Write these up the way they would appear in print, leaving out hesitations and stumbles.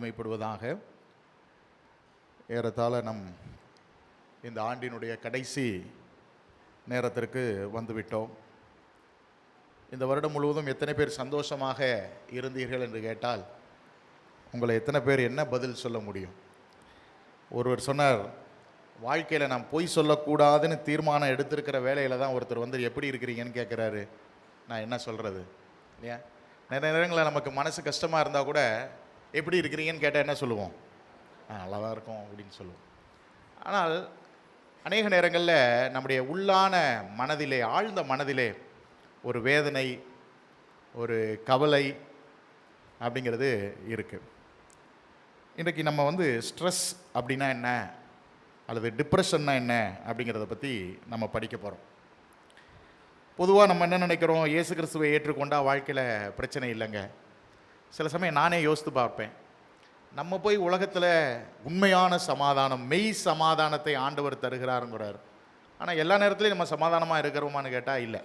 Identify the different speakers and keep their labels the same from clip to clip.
Speaker 1: மகிமைப்படுவதாக. ஏறத்தாழ நம் இந்த ஆண்டினுடைய கடைசி நேரத்திற்கு வந்துவிட்டோம். இந்த வருடம் முழுவதும் எத்தனை பேர் சந்தோஷமாக இருந்தீர்கள் என்று கேட்டால் உங்களை எத்தனை பேர் என்ன பதில் சொல்ல முடியும்? ஒருவர் சொன்னார், வாழ்க்கையில் நான் பொய் சொல்லக்கூடாதுன்னு தீர்மானம் எடுத்திருக்கிற வேலையில் தான் ஒருத்தர் வந்து எப்படி இருக்கிறீங்கன்னு கேட்குறாரு. நான் என்ன சொல்கிறது இல்லையா? நிறைய நேரங்களில் நமக்கு மனசு கஷ்டமாக இருந்தால் கூட எப்படி இருக்கிறீங்கன்னு கேட்டால் என்ன சொல்லுவோம்? நல்லா தான் இருக்கும் அப்படின்னு சொல்லுவோம். ஆனால் அநேக நேரங்களில் நம்முடைய உள்ளான மனதிலே, ஆழ்ந்த மனதிலே ஒரு வேதனை, ஒரு கவலை அப்படிங்கிறது இருக்குது. இன்றைக்கு நம்ம வந்து ஸ்ட்ரெஸ் அப்படின்னா என்ன, அல்லது டிப்ரெஷன்னா என்ன அப்படிங்கிறத பற்றி நம்ம படிக்க போகிறோம். பொதுவாக நம்ம என்ன நினைக்கிறோம்? இயேசு கிறிஸ்துவை ஏற்றுக்கொண்டா வாழ்க்கையில் பிரச்சனை இல்லைங்க. சில சமயம் நானே யோசித்து பார்ப்பேன், நம்ம போய் உலகத்தில் உண்மையான சமாதானம், மெய் சமாதானத்தை ஆண்டவர் தருகிறாருங்கிறார். ஆனால் எல்லா நேரத்துலையும் நம்ம சமாதானமாக இருக்கிறோமான்னு கேட்டால் இல்லை.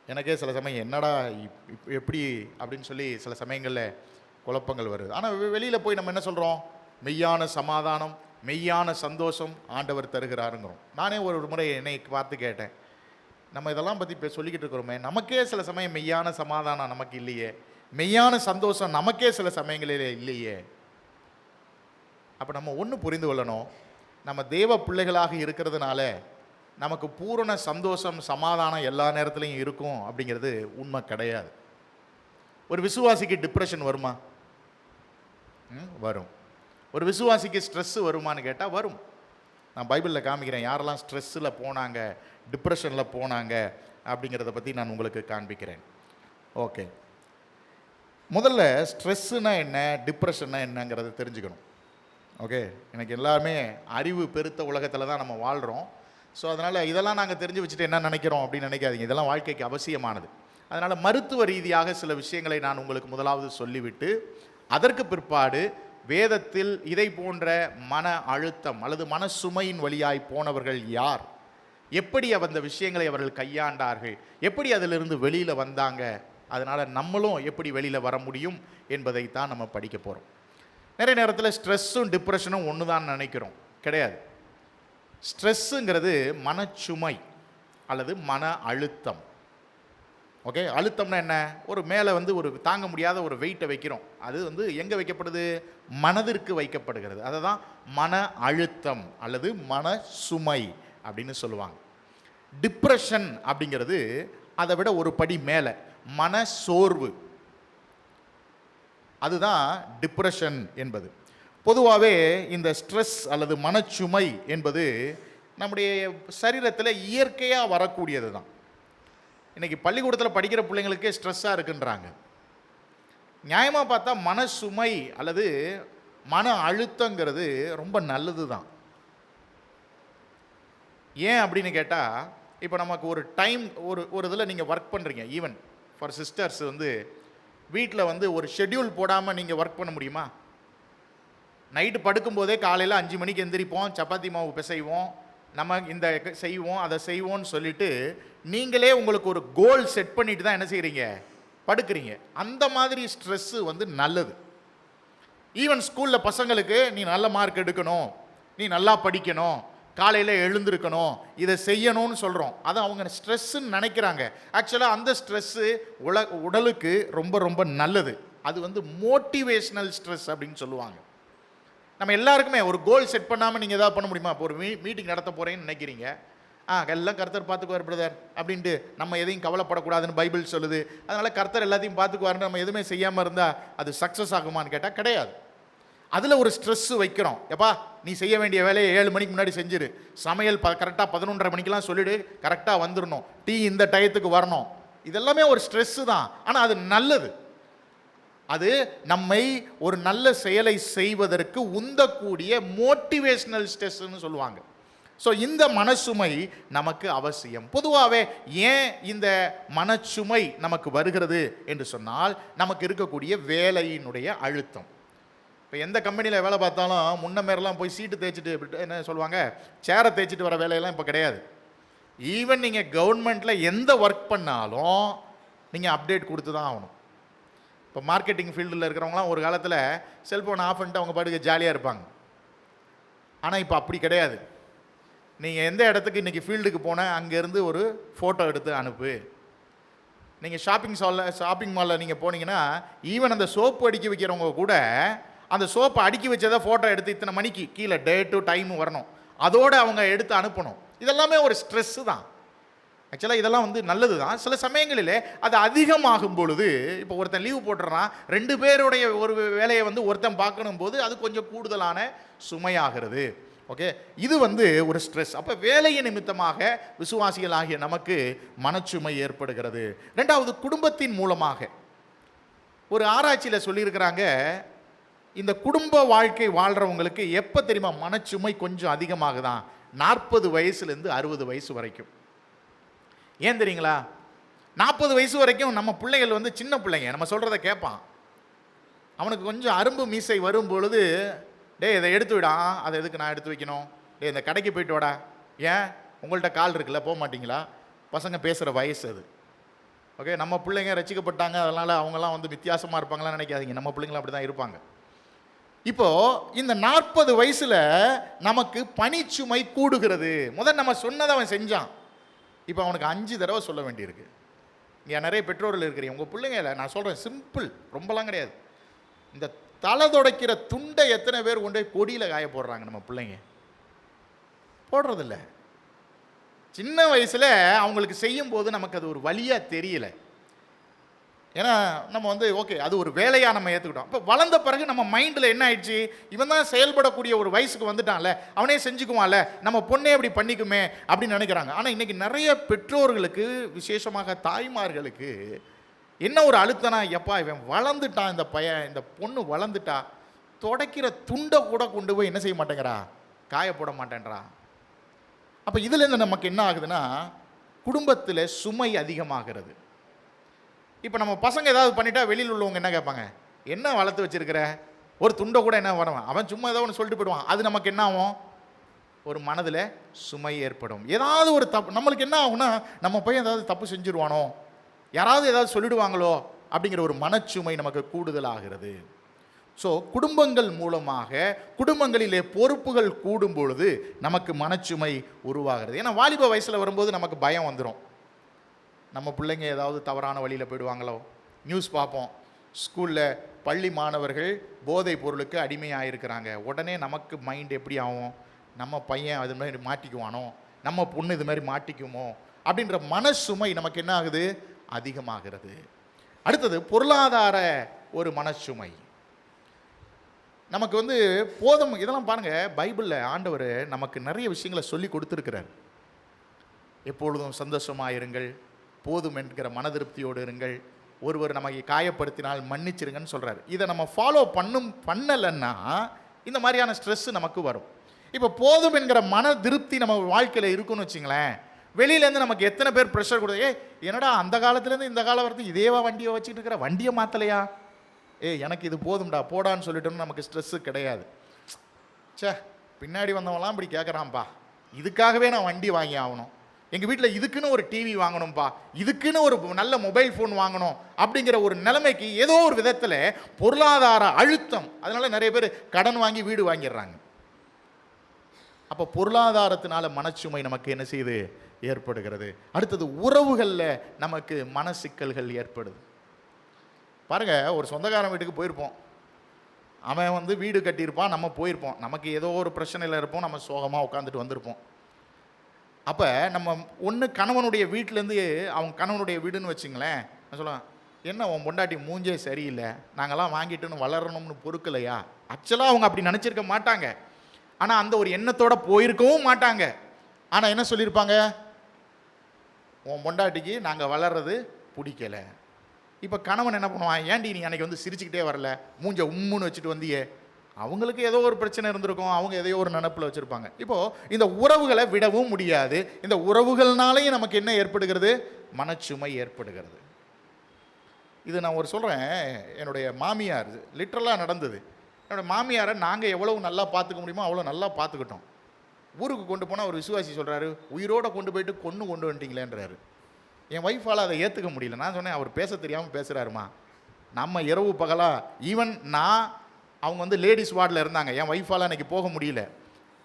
Speaker 1: எனக்கே சில சமயம் என்னடா எப்படி அப்படின்னு சொல்லி சில சமயங்களில் குழப்பங்கள் வருது. ஆனால் வெளியில் போய் நம்ம என்ன சொல்கிறோம்? மெய்யான சமாதானம், மெய்யான சந்தோஷம் ஆண்டவர் தருகிறாருங்கிறோம். நானே ஒரு முறை என்னை பார்த்து கேட்டேன், நம்ம இதெல்லாம் பற்றி சொல்லிக்கிட்டு இருக்கிறோமே, நமக்கே சில சமயம் மெய்யான சமாதானம் நமக்கு இல்லையே, மெய்யான சந்தோஷம் நமக்கே சில சமயங்களில் இல்லையே. அப்போ நம்ம ஒன்று புரிந்து கொள்ளணும், நம்ம தேவ பிள்ளைகளாக இருக்கிறதுனால நமக்கு பூரண சந்தோஷம், சமாதானம் எல்லா நேரத்துலையும் இருக்கும் அப்படிங்கிறது உண்மை கிடையாது. ஒரு விசுவாசிக்கு டிப்ரெஷன் வருமா? வரும். ஒரு விசுவாசிக்கு ஸ்ட்ரெஸ்ஸு வருமானு கேட்டால் வரும். நான் பைபிளில் காமிக்கிறேன் யாரெல்லாம் ஸ்ட்ரெஸ்ஸில் போனாங்க, டிப்ரெஷனில் போனாங்க அப்படிங்கிறத பற்றி நான் உங்களுக்கு காண்பிக்கிறேன். ஓகே, முதல்ல ஸ்ட்ரெஸ்ஸுனா என்ன, டிப்ரெஷன்னா என்னங்கிறத தெரிஞ்சுக்கணும். ஓகே, எனக்கு எல்லாமே அறிவு பெருத்த உலகத்தில் தான் நம்ம வாழ்கிறோம். ஸோ அதனால் இதெல்லாம் நாங்கள் தெரிஞ்சு வச்சுட்டு என்ன நினைக்கிறோம் அப்படின்னு நினைக்காதீங்க. இதெல்லாம் வாழ்க்கைக்கு அவசியமானது. அதனால் மருத்துவ ரீதியாக சில விஷயங்களை நான் உங்களுக்கு முதலாவது சொல்லிவிட்டு, அதற்கு பிற்பாடு வேதத்தில் இதை போன்ற மன அழுத்தம் அல்லது மன சுமையின் வழியாய் போனவர்கள் யார், எப்படி அந்த விஷயங்களை அவர்கள் கையாண்டார்கள், எப்படி அதிலிருந்து வெளியில் வந்தாங்க, அதனால் நம்மளும் எப்படி வெளியில் வர முடியும் என்பதைத்தான் நம்ம படிக்க போகிறோம். நிறைய நேரத்தில் ஸ்ட்ரெஸ்ஸும் டிப்ரெஷனும் ஒன்று தான் நினைக்கிறோம். கிடையாது. ஸ்ட்ரெஸ்ஸுங்கிறது மனச்சுமை அல்லது மன அழுத்தம். ஓகே, அழுத்தம்னா என்ன? ஒரு மேலே வந்து ஒரு தாங்க முடியாத ஒரு வெயிட்டை வைக்கிறோம். அது வந்து எங்கே வைக்கப்படுது? மனதிற்கு வைக்கப்படுகிறது. அதை தான் மன அழுத்தம் அல்லது மன சுமை அப்படின்னு சொல்லுவாங்க. டிப்ரெஷன் அப்படிங்கிறது அதை விட ஒரு படி மேலே, மன சோர்வு. அதுதான் டிப்ரெஷன் என்பது. பொதுவாகவே இந்த ஸ்ட்ரெஸ் அல்லது மனச்சுமை என்பது நம்முடைய சரீரத்தில் இயற்கையாக வரக்கூடியது தான். இன்றைக்கி பள்ளிக்கூடத்தில் படிக்கிற பிள்ளைங்களுக்கே ஸ்ட்ரெஸ்ஸாக இருக்குன்றாங்க. நியாயமாக பார்த்தா மனசுமை அல்லது மன அழுத்தங்கிறது ரொம்ப நல்லது தான். ஏன் அப்படின்னு கேட்டால், இப்போ நமக்கு ஒரு டைம், ஒரு இதில் நீங்கள் ஒர்க் பண்ணுறீங்க. ஈவன் ஃபார் சிஸ்டர்ஸ் வந்து வீட்டில் வந்து ஒரு ஷெட்யூல் போடாமல் நீங்கள் ஒர்க் பண்ண முடியுமா? நைட்டு படுக்கும்போதே காலையில் 5 மணிக்கு எந்திரிப்போம், சப்பாத்தி மாவு பிசைவோம், நம்ம இந்த செய்வோம் அதை செய்வோம்னு சொல்லிட்டு நீங்களே உங்களுக்கு ஒரு கோல் செட் பண்ணிட்டு தான் என்ன செய்கிறீங்க? படுக்கிறீங்க. அந்த மாதிரி ஸ்ட்ரெஸ்ஸு வந்து நல்லது. ஈவன் ஸ்கூலில் பசங்களுக்கு நீ நல்ல மார்க் எடுக்கணும், நீ நல்லா படிக்கணும், காலையில் எழுந்திருக்கணும், இதை செய்யணும்னு சொல்கிறோம். அதை அவங்க ஸ்ட்ரெஸ்ஸுன்னு நினைக்கிறாங்க. ஆக்சுவலாக அந்த ஸ்ட்ரெஸ்ஸு உடலுக்கு ரொம்ப ரொம்ப நல்லது. அது வந்து மோட்டிவேஷ்னல் ஸ்ட்ரெஸ் அப்படின்னு சொல்லுவாங்க. நம்ம எல்லாருக்குமே ஒரு கோல் செட் பண்ணாமல் நீங்கள் எதாவது பண்ண முடியுமா? இப்போ ஒரு மீட்டிங் நடத்த போகிறேன்னு நினைக்கிறீங்க, எல்லாம் கர்த்தர் பார்த்துக்குவார் பிரதர் அப்படின்ட்டு நம்ம எதையும் கவலைப்படக்கூடாதுன்னு பைபிள் சொல்லுது. அதனால் கர்த்தர் எல்லாத்தையும் பார்த்துக்குவாருன்னு நம்ம எதுவுமே செய்யாமல் இருந்தால் அது சக்ஸஸ் ஆகுமான்னு கேட்டால் கிடையாது. அதில் ஒரு ஸ்ட்ரெஸ்ஸு வைக்கிறோம். எப்பா நீ செய்ய வேண்டிய வேலையை 7 மணிக்கு முன்னாடி செஞ்சிரு, சமையல் கரெக்டாக 11:30 மணிக்கெலாம் சொல்லிவிடு, கரெக்டாக வந்துடணும், டீ இந்த டயத்துக்கு வரணும். இதெல்லாமே ஒரு ஸ்ட்ரெஸ்ஸு தான். ஆனால் அது நல்லது. அது நம்மை ஒரு நல்ல செயலை செய்வதற்கு உந்தக்கூடிய மோட்டிவேஷ்னல் ஸ்ட்ரெஸ்ன்னு சொல்லுவாங்க. ஸோ இந்த மனசுமை நமக்கு அவசியம். பொதுவாகவே ஏன் இந்த மனச்சுமை நமக்கு வருகிறது என்று சொன்னால், நமக்கு இருக்கக்கூடிய வேலையினுடைய அழுத்தம். இப்போ எந்த கம்பெனியில் வேலை பார்த்தாலும் முன்ன மாரிலாம் போய் சீட்டு தேய்ச்சிட்டு என்ன சொல்லுவாங்க, சேரை தேய்ச்சிட்டு வர வேலையெல்லாம் இப்போ கிடையாது. ஈவன் நீங்கள் கவர்மெண்ட்டில் எந்த ஒர்க் பண்ணாலும் நீங்கள் அப்டேட் கொடுத்து தான் ஆகணும். இப்போ மார்க்கெட்டிங் ஃபீல்டில் இருக்கிறவங்களாம் ஒரு காலத்தில் செல்ஃபோனை ஆஃப் பண்ணிட்டு அவங்க பாட்டுக்கு ஜாலியாக இருப்பாங்க. ஆனால் இப்போ அப்படி கிடையாது. நீங்கள் எந்த இடத்துக்கு இன்றைக்கி ஃபீல்டுக்கு போனால் அங்கேருந்து ஒரு ஃபோட்டோ எடுத்து அனுப்பு. நீங்கள் ஷாப்பிங் மாலில் நீங்கள் போனீங்கன்னா ஈவன் அந்த சோப்பு அடுக்கி வைக்கிறவங்க கூட அந்த சோப்பை அடுக்கி வச்சதை ஃபோட்டோ எடுத்து இத்தனை மணிக்கு கீழே டேட்டு டைமு வரணும், அதோடு அவங்க எடுத்து அனுப்பணும். இதெல்லாமே ஒரு ஸ்ட்ரெஸ்ஸு தான். ஆக்சுவலாக இதெல்லாம் நல்லது தான். சில சமயங்களில் அது அதிகமாகும் பொழுது, இப்போ ஒருத்தன் லீவு போட்டுறான், 2 பேருடைய ஒரு வேலையை ஒருத்தன் பார்க்கணும் போது அது கொஞ்சம் கூடுதலான சுமையாகிறது. ஓகே, இது ஒரு ஸ்ட்ரெஸ். அப்போ வேலையை நிமித்தமாக விசுவாசிகள் ஆகிய நமக்கு மனச்சுமை ஏற்படுகிறது. 2வது, குடும்பத்தின் மூலமாக. ஒரு ஆராய்ச்சியில் சொல்லியிருக்கிறாங்க, இந்த குடும்ப வாழ்க்கை வாழ்கிறவங்களுக்கு எப்போ தெரியுமா மனச்சுமை கொஞ்சம் அதிகமாகுதான்? 40 வயசுலேருந்து 60 வயசு வரைக்கும். ஏன் தெரியுங்களா? 40 வயசு வரைக்கும் நம்ம பிள்ளைகள் சின்ன பிள்ளைங்க, நம்ம சொல்கிறத கேட்பான். அவனுக்கு கொஞ்சம் அரும்பு மீசை வரும் பொழுது, டே இதை எடுத்து விடா. அதை எதுக்கு நான் எடுத்து வைக்கணும்? டே இந்த கடைக்கு போயிட்டு வாடா. ஏன் உங்கள்கிட்ட கால் இருக்குல்ல, போக மாட்டிங்களா? பசங்க பேசுகிற வயசு அது. ஓகே, நம்ம பிள்ளைங்க ரசிக்கப்பட்டாங்க, அதனால் அவங்களாம் வித்தியாசமாக இருப்பாங்களாம் நினைக்காதீங்க. நம்ம பிள்ளைங்களும் அப்படி தான் இருப்பாங்க. இப்போது இந்த 40 வயசில் நமக்கு பணிச்சுமை கூடுகிறது. முதல் நம்ம சொன்னதை அவன் செஞ்சான், இப்போ அவனுக்கு 5 தடவை சொல்ல வேண்டியிருக்கு. இங்கே நிறைய பெற்றோர்கள் இருக்கிறீங்க, உங்கள் பிள்ளைங்க நான் சொல்கிறேன் சிம்பிள், ரொம்பலாம் கிடையாது. இந்த தலை துடைக்கிற துண்டை எத்தனை பேர் கொண்டு கொடியில் காய போடுறாங்க? நம்ம பிள்ளைங்க போடுறதில்ல. சின்ன வயசில் அவங்களுக்கு செய்யும் போது நமக்கு அது ஒரு வழியாக தெரியல. ஏன்னா நம்ம ஓகே அது ஒரு வேலையாக நம்ம ஏற்றுக்கிட்டோம். இப்போ வளர்ந்த பிறகு நம்ம மைண்டில் என்ன ஆயிடுச்சு, இவன் தான் செயல்படக்கூடிய ஒரு வயசுக்கு வந்துட்டான்ல, அவனே செஞ்சுக்குவான்ல, நம்ம பொண்ணே அப்படி பண்ணிக்குமே அப்படின்னு நினைக்கிறாங்க. ஆனால் இன்றைக்கி நிறைய பெற்றோர்களுக்கு, விசேஷமாக தாய்மார்களுக்கு என்ன ஒரு அழுத்தனா, எப்பா இவன் வளர்ந்துட்டான், இந்த பையன் இந்த பொண்ணு வளர்ந்துட்டா, துடைக்கிற துண்டை கூட கொண்டு போய் என்ன செய்ய மாட்டேங்கிறா, காய போட மாட்டேன்றா. அப்போ இதுலேருந்து நமக்கு என்ன ஆகுதுன்னா, குடும்பத்தில் சுமை அதிகமாகிறது. இப்போ நம்ம பசங்க ஏதாவது பண்ணிட்டா வெளியில் உள்ளவங்க என்ன கேட்பாங்க, என்ன வளர்த்து வச்சிருக்கிற, ஒரு துண்டை கூட என்ன வருவான், அவன் சும்மா ஏதோ ஒன்று சொல்லிட்டு போயிடுவான். அது நமக்கு என்ன ஆகும், ஒரு மனதில் சுமை ஏற்படும். ஏதாவது ஒரு தப்பு நம்மளுக்கு என்ன ஆகும்னா, நம்ம பையன் ஏதாவது தப்பு செஞ்சுருவானோ, யாராவது ஏதாவது சொல்லிடுவாங்களோ அப்படிங்கிற ஒரு மனச்சுமை நமக்கு கூடுதலாகிறது. ஸோ குடும்பங்கள் மூலமாக, குடும்பங்களிலே பொறுப்புகள் கூடும் பொழுது நமக்கு மனச்சுமை உருவாகிறது. ஏன்னா வாலிப வயசில் வரும்போது நமக்கு பயம் வந்துடும். நம்ம பிள்ளைங்க ஏதாவது தவறான வழியில் போயிடுவாங்களோ, நியூஸ் பார்ப்போம், ஸ்கூலில் பள்ளி மாணவர்கள் போதை பொருளுக்கு அடிமையாக இருக்கிறாங்க. உடனே நமக்கு மைண்ட் எப்படி ஆகும், நம்ம பையன் அது மாதிரி மாட்டிக்குவானோ, நம்ம பொண்ணு இது மாதிரி மாட்டிக்குமோ அப்படின்ற மனசுமை நமக்கு என்ன ஆகுது, அதிகமாகிறது. அடுத்தது பொருளாதார ஒரு மனச்சுமை நமக்கு போதும். இதெல்லாம் பாருங்கள், பைபிளில் ஆண்டவர் நமக்கு நிறைய விஷயங்களை சொல்லி கொடுத்துருக்கிறார். எப்பொழுதும் சந்தோஷமாக இருங்கள், போதும் என்கிற மன திருப்தியோடு இருங்கள், ஒருவர் நமக்கு காயப்படுத்தினால் மன்னிச்சிருங்கன்னு சொல்கிறார். இதை நம்ம ஃபாலோ பண்ணலைன்னா இந்த மாதிரியான ஸ்ட்ரெஸ்ஸு நமக்கு வரும். இப்போ போதும் என்கிற மன திருப்தி நம்ம வாழ்க்கையில் இருக்குன்னு வச்சுங்களேன், வெளியிலேருந்து நமக்கு எத்தனை பேர் ப்ரெஷர் கொடுத்து, என்னடா அந்த காலத்துலேருந்து இந்த காலம் வரைக்கும் இதேவா வண்டியை வச்சுக்கிட்டு இருக்கிற, வண்டியை மாற்றலையா, எனக்கு இது போதும்டா போடான்னு சொல்லிட்டோம்னு நமக்கு ஸ்ட்ரெஸ்ஸு கிடையாது. பின்னாடி வந்தவங்களாம் இப்படி கேட்குறான்ப்பா, இதுக்காகவே நான் வண்டி வாங்கி ஆகணும், எங்கள் வீட்டில் இதுக்குன்னு ஒரு டிவி வாங்கணும்ப்பா, இதுக்குன்னு ஒரு நல்ல மொபைல் ஃபோன் வாங்கணும் அப்படிங்கிற ஒரு நிலைமைக்கு ஏதோ ஒரு விதத்தில் பொருளாதார அழுத்தம், அதனால் நிறைய பேர் கடன் வாங்கி வீடு வாங்கிடுறாங்க. அப்போ பொருளாதாரத்தினால மனச்சுமை நமக்கு என்ன செய்யுது, ஏற்படுகிறது. அடுத்தது உறவுகளில் நமக்கு மன சிக்கல்கள் ஏற்படுது. பாருங்கள், ஒரு சொந்தக்காரன் வீட்டுக்கு போயிருப்போம், அவன் வீடு கட்டியிருப்பான், நம்ம போயிருப்போம், நமக்கு ஏதோ ஒரு பிரச்சனையில் இருப்போம், நம்ம சோகமாக உட்காந்துட்டு வந்திருப்போம். அப்போ நம்ம ஒன்று கணவனுடைய வீட்டிலேருந்து, அவன் கணவனுடைய வீடுன்னு வச்சுங்களேன், நான் சொல்லுவேன், என்ன உன் பொண்டாட்டி மூஞ்சே சரியில்லை, நாங்கள்லாம் வாங்கிட்டுன்னு வளரணும்னு பொறுக்கலையா. ஆக்சுவலாக அவங்க அப்படி நினச்சிருக்க மாட்டாங்க, ஆனால் அந்த ஒரு எண்ணத்தோடு போயிருக்கவும் மாட்டாங்க. ஆனால் என்ன சொல்லியிருப்பாங்க, உன் பொண்டாட்டிக்கு நாங்கள் வளர்றது பிடிக்கலை. இப்போ கணவன் என்ன பண்ணுவான், ஏன்டி நீ அன்றைக்கி சிரிச்சுக்கிட்டே வரல, மூஞ்ச உம்முன்னு வச்சுட்டு வந்தியே, அவங்களுக்கு ஏதோ ஒரு பிரச்சனை இருந்திருக்கும், அவங்க எதையோ ஒரு நினப்பில் வச்சுருப்பாங்க. இப்போது இந்த உறவுகளை விடவும் முடியாது. இந்த உறவுகள்னாலேயும் நமக்கு என்ன ஏற்படுகிறது, மனச்சுமை ஏற்படுகிறது. இது நான் சொல்கிறேன், என்னுடைய மாமியார் லிட்ரலாக நடந்தது. என்னோடய மாமியாரை நாங்கள் எவ்வளவு நல்லா பார்த்துக்க முடியுமோ அவ்வளோ நல்லா பார்த்துக்கிட்டோம். ஊருக்கு கொண்டு போனால் ஒரு விசுவாசி சொல்கிறாரு, உயிரோடு கொண்டு போயிட்டு கொண்டு வந்துட்டீங்களேன்றாரு. என் ஒய்ஃபால் அதை ஏற்றுக்க முடியல. நான் சொன்னேன், அவர் பேச தெரியாமல் பேசுகிறாருமா, நம்ம இரவு பகலாக ஈவன் நான் அவங்க வந்து லேடிஸ் வார்டில் இருந்தாங்க, என் ஒய்ஃபால் அன்றைக்கி போக முடியல.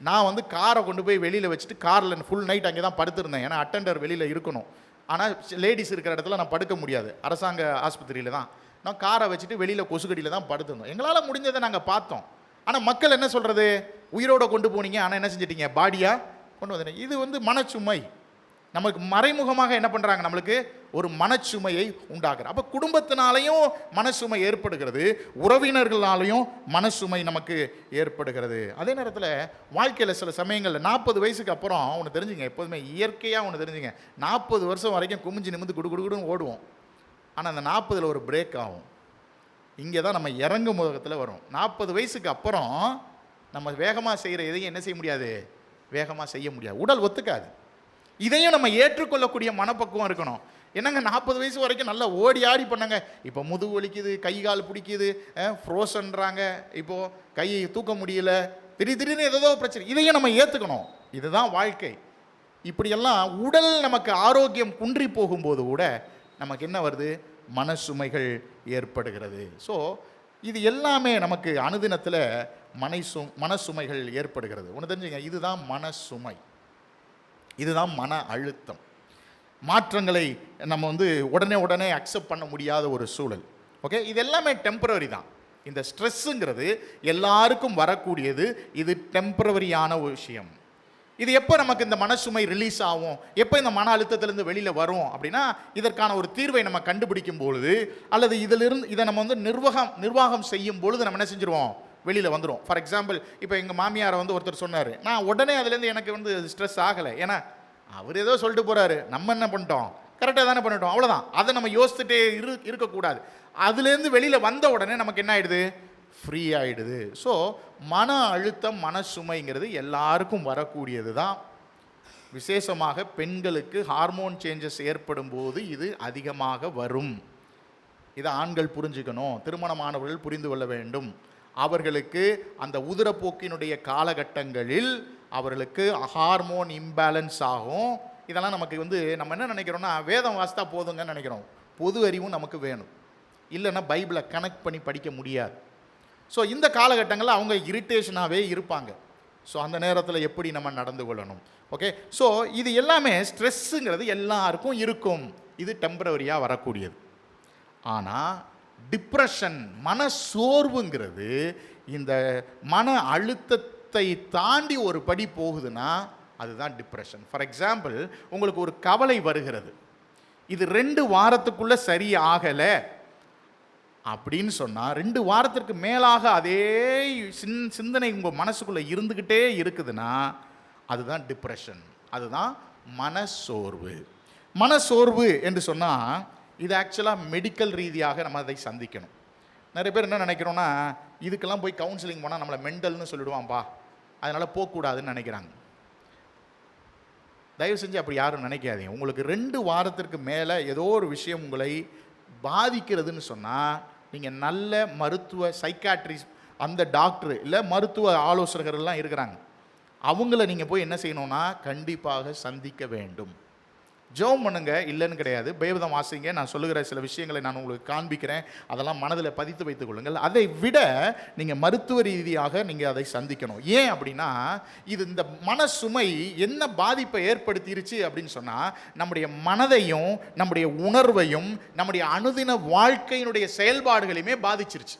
Speaker 1: நான் வந்து காரை கொண்டு போய் வெளியில் வச்சுட்டு காரில் ஃபுல் நைட் அங்கே தான் படுத்திருந்தேன். ஏன்னா அட்டெண்டர் வெளியில் இருக்கணும். ஆனால் லேடிஸ் இருக்கிற இடத்துல நான் படுக்க முடியாது, அரசாங்க ஆஸ்பத்திரியில் தான். நான் காரை வச்சுட்டு வெளியில் கொசுக்கடியில் தான் படுத்திருந்தோம். எங்களால் முடிஞ்சதை நாங்கள் பார்த்தோம். ஆனால் மக்கள் என்ன சொல்கிறது, உயிரோடு கொண்டு போனீங்க, ஆனால் என்ன செஞ்சிட்டீங்க, பாடியாக கொண்டு வந்துட்டீங்க. இது வந்து மனச்சுமை. நமக்கு மறைமுகமாக என்ன பண்ணுறாங்க, நம்மளுக்கு ஒரு மனச்சுமையை உண்டாக்குற. அப்போ குடும்பத்தினாலையும் மனசுமை ஏற்படுகிறது, உறவினர்களாலையும் மனசுமை நமக்கு ஏற்படுகிறது. அதே நேரத்தில் வாழ்க்கையில் சில சமயங்களில் 40 வயசுக்கு அப்புறம் ஒன்று தெரிஞ்சுங்க, எப்போதுமே இயற்கையாக ஒன்று தெரிஞ்சுங்க, 40 வருஷம் வரைக்கும் குமிஞ்சு நிமிந்து குடுகுடுன்னு ஓடுவோம். ஆனால் அந்த 40ல் ஒரு பிரேக் ஆகும். இங்கே தான் நம்ம இறங்கும் முகத்தில் வரும். 40 வயசுக்கு அப்புறம் நம்ம வேகமாக செய்கிற எதையும் என்ன செய்ய முடியாது, வேகமாக செய்ய முடியாது, உடல் ஒத்துக்காது. இதையும் நம்ம ஏற்றுக்கொள்ளக்கூடிய மனப்பக்குவம் இருக்கணும். என்னங்க 40 வயசு வரைக்கும் நல்லா ஓடி ஆடி பண்ணாங்க, இப்போ முதுகு வலிக்குது, கை கால் பிடிக்குது, ஃப்ரோசன்றாங்க, இப்போது கையை தூக்க முடியல, திடீர்னு ஏதோ பிரச்சனை. இதையும் நம்ம ஏற்றுக்கணும். இதுதான் வாழ்க்கை. இப்படியெல்லாம் உடல் நமக்கு ஆரோக்கியம் குன்றி போகும்போது கூட நமக்கு என்ன வருது, மனசுமைகள் ஏற்படுகிறது. ஸோ இது எல்லாமே நமக்கு அனுதினத்தில் மனசுமைகள் ஏற்படுகிறது. ஒன்று தெரிஞ்சுங்க, இதுதான் மனசுமை, இதுதான் மன அழுத்தம். மாற்றங்களை நம்ம வந்து உடனே அக்செப்ட் பண்ண முடியாத ஒரு சூழல். ஓகே, இது எல்லாமே டெம்பரரி தான். இந்த ஸ்ட்ரெஸ்ஸுங்கிறது எல்லாருக்கும் வரக்கூடியது. இது டெம்பரவரியான ஒரு விஷயம். இது எப்போ நமக்கு இந்த மனசுமை ரிலீஸ் ஆகும், எப்போ இந்த மன அழுத்தத்திலேருந்து வெளியில் வரும் அப்படின்னா, இதற்கான ஒரு தீர்வை நம்ம கண்டுபிடிக்கும் பொழுது, அல்லது இதை நம்ம வந்து நிர்வாகம் செய்யும் பொழுது நம்ம என்ன செஞ்சுருவோம், வெளியில் வந்துடும். ஃபார் எக்ஸாம்பிள், இப்போ எங்கள் மாமியாரை வந்து ஒருத்தர் சொன்னார், நான் உடனே அதுலேருந்து எனக்கு வந்து ஸ்ட்ரெஸ் ஆகலை. ஏன்னா அவர் ஏதோ சொல்லிட்டு போகிறாரு, நம்ம என்ன பண்ணிட்டோம், கரெக்டாக தானே பண்ணிட்டோம், அவ்வளோதான். அதை நம்ம யோசிச்சுட்டே இருக்கக்கூடாது. அதுலேருந்து வெளியில் வந்த உடனே நமக்கு என்ன ஆகிடுது, ஃப்ரீ ஆகிடுது. ஸோ மன அழுத்தம், மனசுமைங்கிறது எல்லாருக்கும் வரக்கூடியது தான். விசேஷமாக பெண்களுக்கு ஹார்மோன் சேஞ்சஸ் ஏற்படும் போது இது அதிகமாக வரும். இதை ஆண்கள் புரிஞ்சுக்கணும், திருமணமானவர்கள் புரிந்து கொள்ள வேண்டும். அவர்களுக்கு அந்த உதிரப்போக்கினுடைய காலகட்டங்களில் அவர்களுக்கு ஹார்மோன் இம்பேலன்ஸ் ஆகும். இதெல்லாம் நமக்கு வந்து நம்ம என்ன நினைக்கிறோம்னா, வேதம் வாசித்தா போதுங்கன்னு நினைக்கிறோம். பொது அறிவும் நமக்கு வேணும், இல்லைன்னா பைபிளை கனெக்ட் பண்ணி படிக்க முடியாது. ஸோ இந்த காலகட்டங்களில் அவங்க இரிட்டேஷனாகவே இருப்பாங்க. ஸோ அந்த நேரத்தில் எப்படி நம்ம நடந்து கொள்ளணும். ஓகே, ஸோ இது எல்லாமே ஸ்ட்ரெஸ்ஸுங்கிறது எல்லாருக்கும் இருக்கும். இது டெம்பரவரியாக வரக்கூடியது. ஆனால் டிப்ரெஷன், மன சோர்வுங்கிறது இந்த மன அழுத்தத்தை தாண்டி ஒரு படி போகுதுன்னா அதுதான் டிப்ரெஷன். ஃபார் எக்ஸாம்பிள், உங்களுக்கு ஒரு கவலை வருகிறது, இது 2 வாரத்துக்குள்ளே சரி ஆகலை அப்படின்னு சொன்னால், 2 வாரத்திற்கு மேலாக அதே சிந்தனை உங்கள் மனசுக்குள்ளே இருந்துக்கிட்டே இருக்குதுன்னா அதுதான் டிப்ரெஷன், அதுதான் மனசோர்வு. மனசோர்வு என்று சொன்னால் இது ஆக்சுவலாக மெடிக்கல் ரீதியாக நம்ம அதை சந்திக்கணும். நிறைய பேர் என்ன நினைக்கிறோன்னா, இதுக்கெல்லாம் போய் கவுன்சிலிங் போனால் நம்மளை மெண்டல்னு சொல்லிடுவான்பா, அதனால் போகக்கூடாதுன்னு நினைக்கிறாங்க. தயவு செஞ்சு அப்படி யாரும் நினைக்காதீங்க. உங்களுக்கு 2 வாரத்திற்கு மேலே ஏதோ ஒரு விஷயம் உங்களை பாதிக்கிறதுன்னு சொன்னால், நீங்கள் நல்ல மருத்துவ சைக்காட்ரிஸ்ட், அந்த டாக்டர் இல்லை மருத்துவ ஆலோசகர்கள்லாம் இருக்கிறாங்க, அவங்கள நீங்கள் போய் என்ன செய்யணும்னா கண்டிப்பாக சந்திக்க வேண்டும். ஜெபம் பண்ணுங்க, இல்லைன்னு கிடையாது, வேதம் வாசிங்க, நான் சொல்லுகிற சில விஷயங்களை நான் உங்களுக்கு காண்பிக்கிறேன், அதெல்லாம் மனதில் பதித்து வைத்துக் கொள்ளுங்கள். அதை விட நீங்கள் மருத்துவ ரீதியாக நீங்கள் அதை சந்திக்கணும். ஏன் அப்படின்னா, இது இந்த மனசுமை என்ன பாதிப்பை ஏற்படுத்திருச்சு அப்படின்னு சொன்னால், நம்முடைய மனதையும் நம்முடைய உணர்வையும் நம்முடைய அனுதின வாழ்க்கையினுடைய செயல்பாடுகளையுமே பாதிச்சிருச்சு.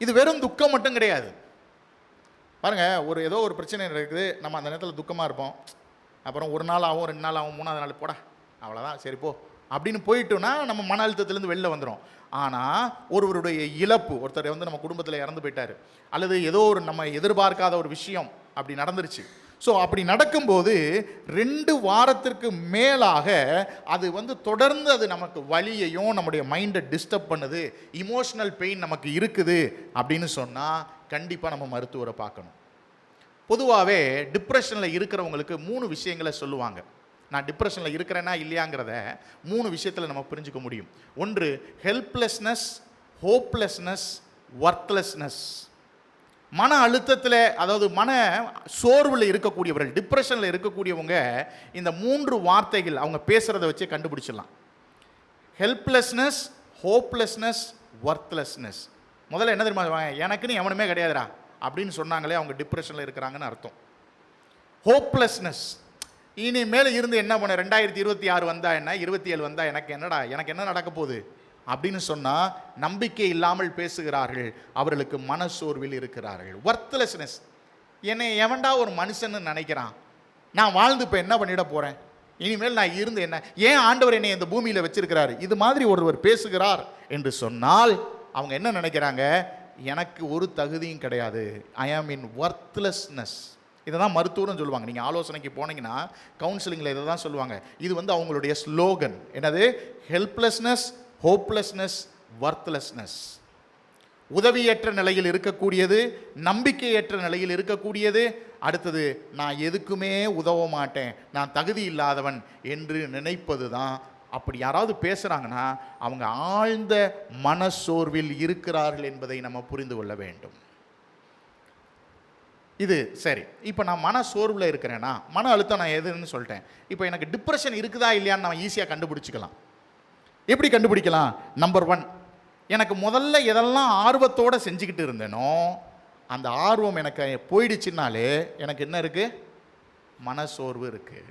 Speaker 1: இது வெறும் துக்கம் மட்டும் கிடையாது. பாருங்கள், ஏதோ ஒரு பிரச்சனை இருக்குது, நம்ம அந்த நேரத்தில் துக்கமாக இருப்போம். அப்புறம் 1 நாள் ஆகும், 2 நாள் ஆகும், 3ஆவது நாள் போடா அவ்வளோதான் சரி போ அப்படின்னு போயிட்டோன்னா நம்ம மன அழுத்தத்துலேருந்து வெளில வந்துடும். ஆனால் ஒருவருடைய இழப்பு, ஒருத்தர் வந்து நம்ம குடும்பத்தில் இறந்து போயிட்டார், அல்லது ஏதோ ஒரு நம்ம எதிர்பார்க்காத ஒரு விஷயம் அப்படி நடந்துருச்சு. ஸோ அப்படி நடக்கும்போது 2 வாரத்திற்கு மேலாக அது வந்து தொடர்ந்து அது நமக்கு வலியையும் நம்முடைய மைண்டை டிஸ்டர்ப் பண்ணுது, இமோஷனல் பெயின் நமக்கு இருக்குது அப்படின்னு சொன்னால் கண்டிப்பாக நம்ம மருத்துவரை பார்க்கணும். பொதுவாகவே டிப்ரெஷனில் இருக்கிறவங்களுக்கு 3 விஷயங்களை சொல்லுவாங்க. நான் டிப்ரெஷனில் இருக்கிறேன்னா இல்லையாங்கிறத 3 விஷயத்தில் நம்ம புரிஞ்சுக்க முடியும். ஒன்று ஹெல்ப்லெஸ்னஸ், ஹோப்லெஸ்னஸ், ஒர்க்லெஸ்னஸ். மன அழுத்தத்தில், அதாவது மன சோர்வில் இருக்கக்கூடியவர்கள், டிப்ரெஷனில் இருக்கக்கூடியவங்க இந்த 3 வார்த்தைகள் அவங்க பேசுகிறத வச்சே கண்டுபிடிச்சிடலாம். Helplessness, hopelessness, worthlessness. முதல்ல என்ன தெரியுமா, எனக்குன்னு எவனுமே கிடையாதுடா அப்படின்னு சொன்னாங்களே, அவங்க டிப்ரெஷனில் இருக்கிறாங்கன்னு அர்த்தம். ஹோப்லெஸ்னஸ், இனிமேல் இருந்து என்ன பண்ண, 2026 வந்தா என்ன, 27 வந்தா எனக்கு என்னடா, எனக்கு என்ன நடக்க போகுது அப்படின்னு சொன்னால் நம்பிக்கை இல்லாமல் பேசுகிறார்கள், அவர்களுக்கு மனசோர்வில் இருக்கிறார்கள். ஒர்த்லெஸ்னஸ், என்னை எவன்டா ஒரு மனுஷன்னு நினைக்கிறான், நான் வாழ்ந்து இப்போ என்ன பண்ணிட போகிறேன், இனிமேல் நான் இருந்து என்ன, ஏன் ஆண்டவர் என்னை இந்த பூமியில் வச்சிருக்கிறாரு, இது மாதிரி ஒருவர் பேசுகிறார் என்று சொன்னால் அவங்க என்ன நினைக்கிறாங்க, எனக்கு ஒரு தகுதியும் கிடையாது, ஐ ஆம் இன் ஒர்த்லெஸ்னஸ். இதை தான் மருத்துவர்னு சொல்லுவாங்க. நீங்கள் ஆலோசனைக்கு போனீங்கன்னா கவுன்சிலிங்கில் இதை தான் சொல்லுவாங்க. இது வந்து அவங்களுடைய ஸ்லோகன். என்னது? Helplessness, hopelessness, worthlessness. உதவியற்ற நிலையில் இருக்கக்கூடியது, நம்பிக்கையற்ற நிலையில் இருக்கக்கூடியது. அடுத்தது, நான் எதுக்குமே உதவ மாட்டேன், நான் தகுதி இல்லாதவன் என்று நினைப்பது தான். அப்படி யாராவது பேசுகிறாங்கன்னா அவங்க ஆழ்ந்த மனசோர்வில் இருக்கிறார்கள் என்பதை நம்ம புரிந்து கொள்ள வேண்டும். இது சரி. இப்போ நான் மன சோர்வில் இருக்கிறேன்னா, மன அழுத்தம் நான் எதுன்னு சொல்லிட்டேன். இப்போ எனக்கு டிப்ரெஷன் இருக்குதா இல்லையான்னு நம்ம ஈஸியாக கண்டுபிடிச்சிக்கலாம். எப்படி கண்டுபிடிக்கலாம்? நம்பர் 1, எனக்கு முதல்ல எதெல்லாம் ஆர்வத்தோடு செஞ்சுக்கிட்டு இருந்தேனோ அந்த ஆர்வம் எனக்கு போயிடுச்சுனாலே எனக்கு என்ன இருக்குது? மனசோர்வு இருக்குது.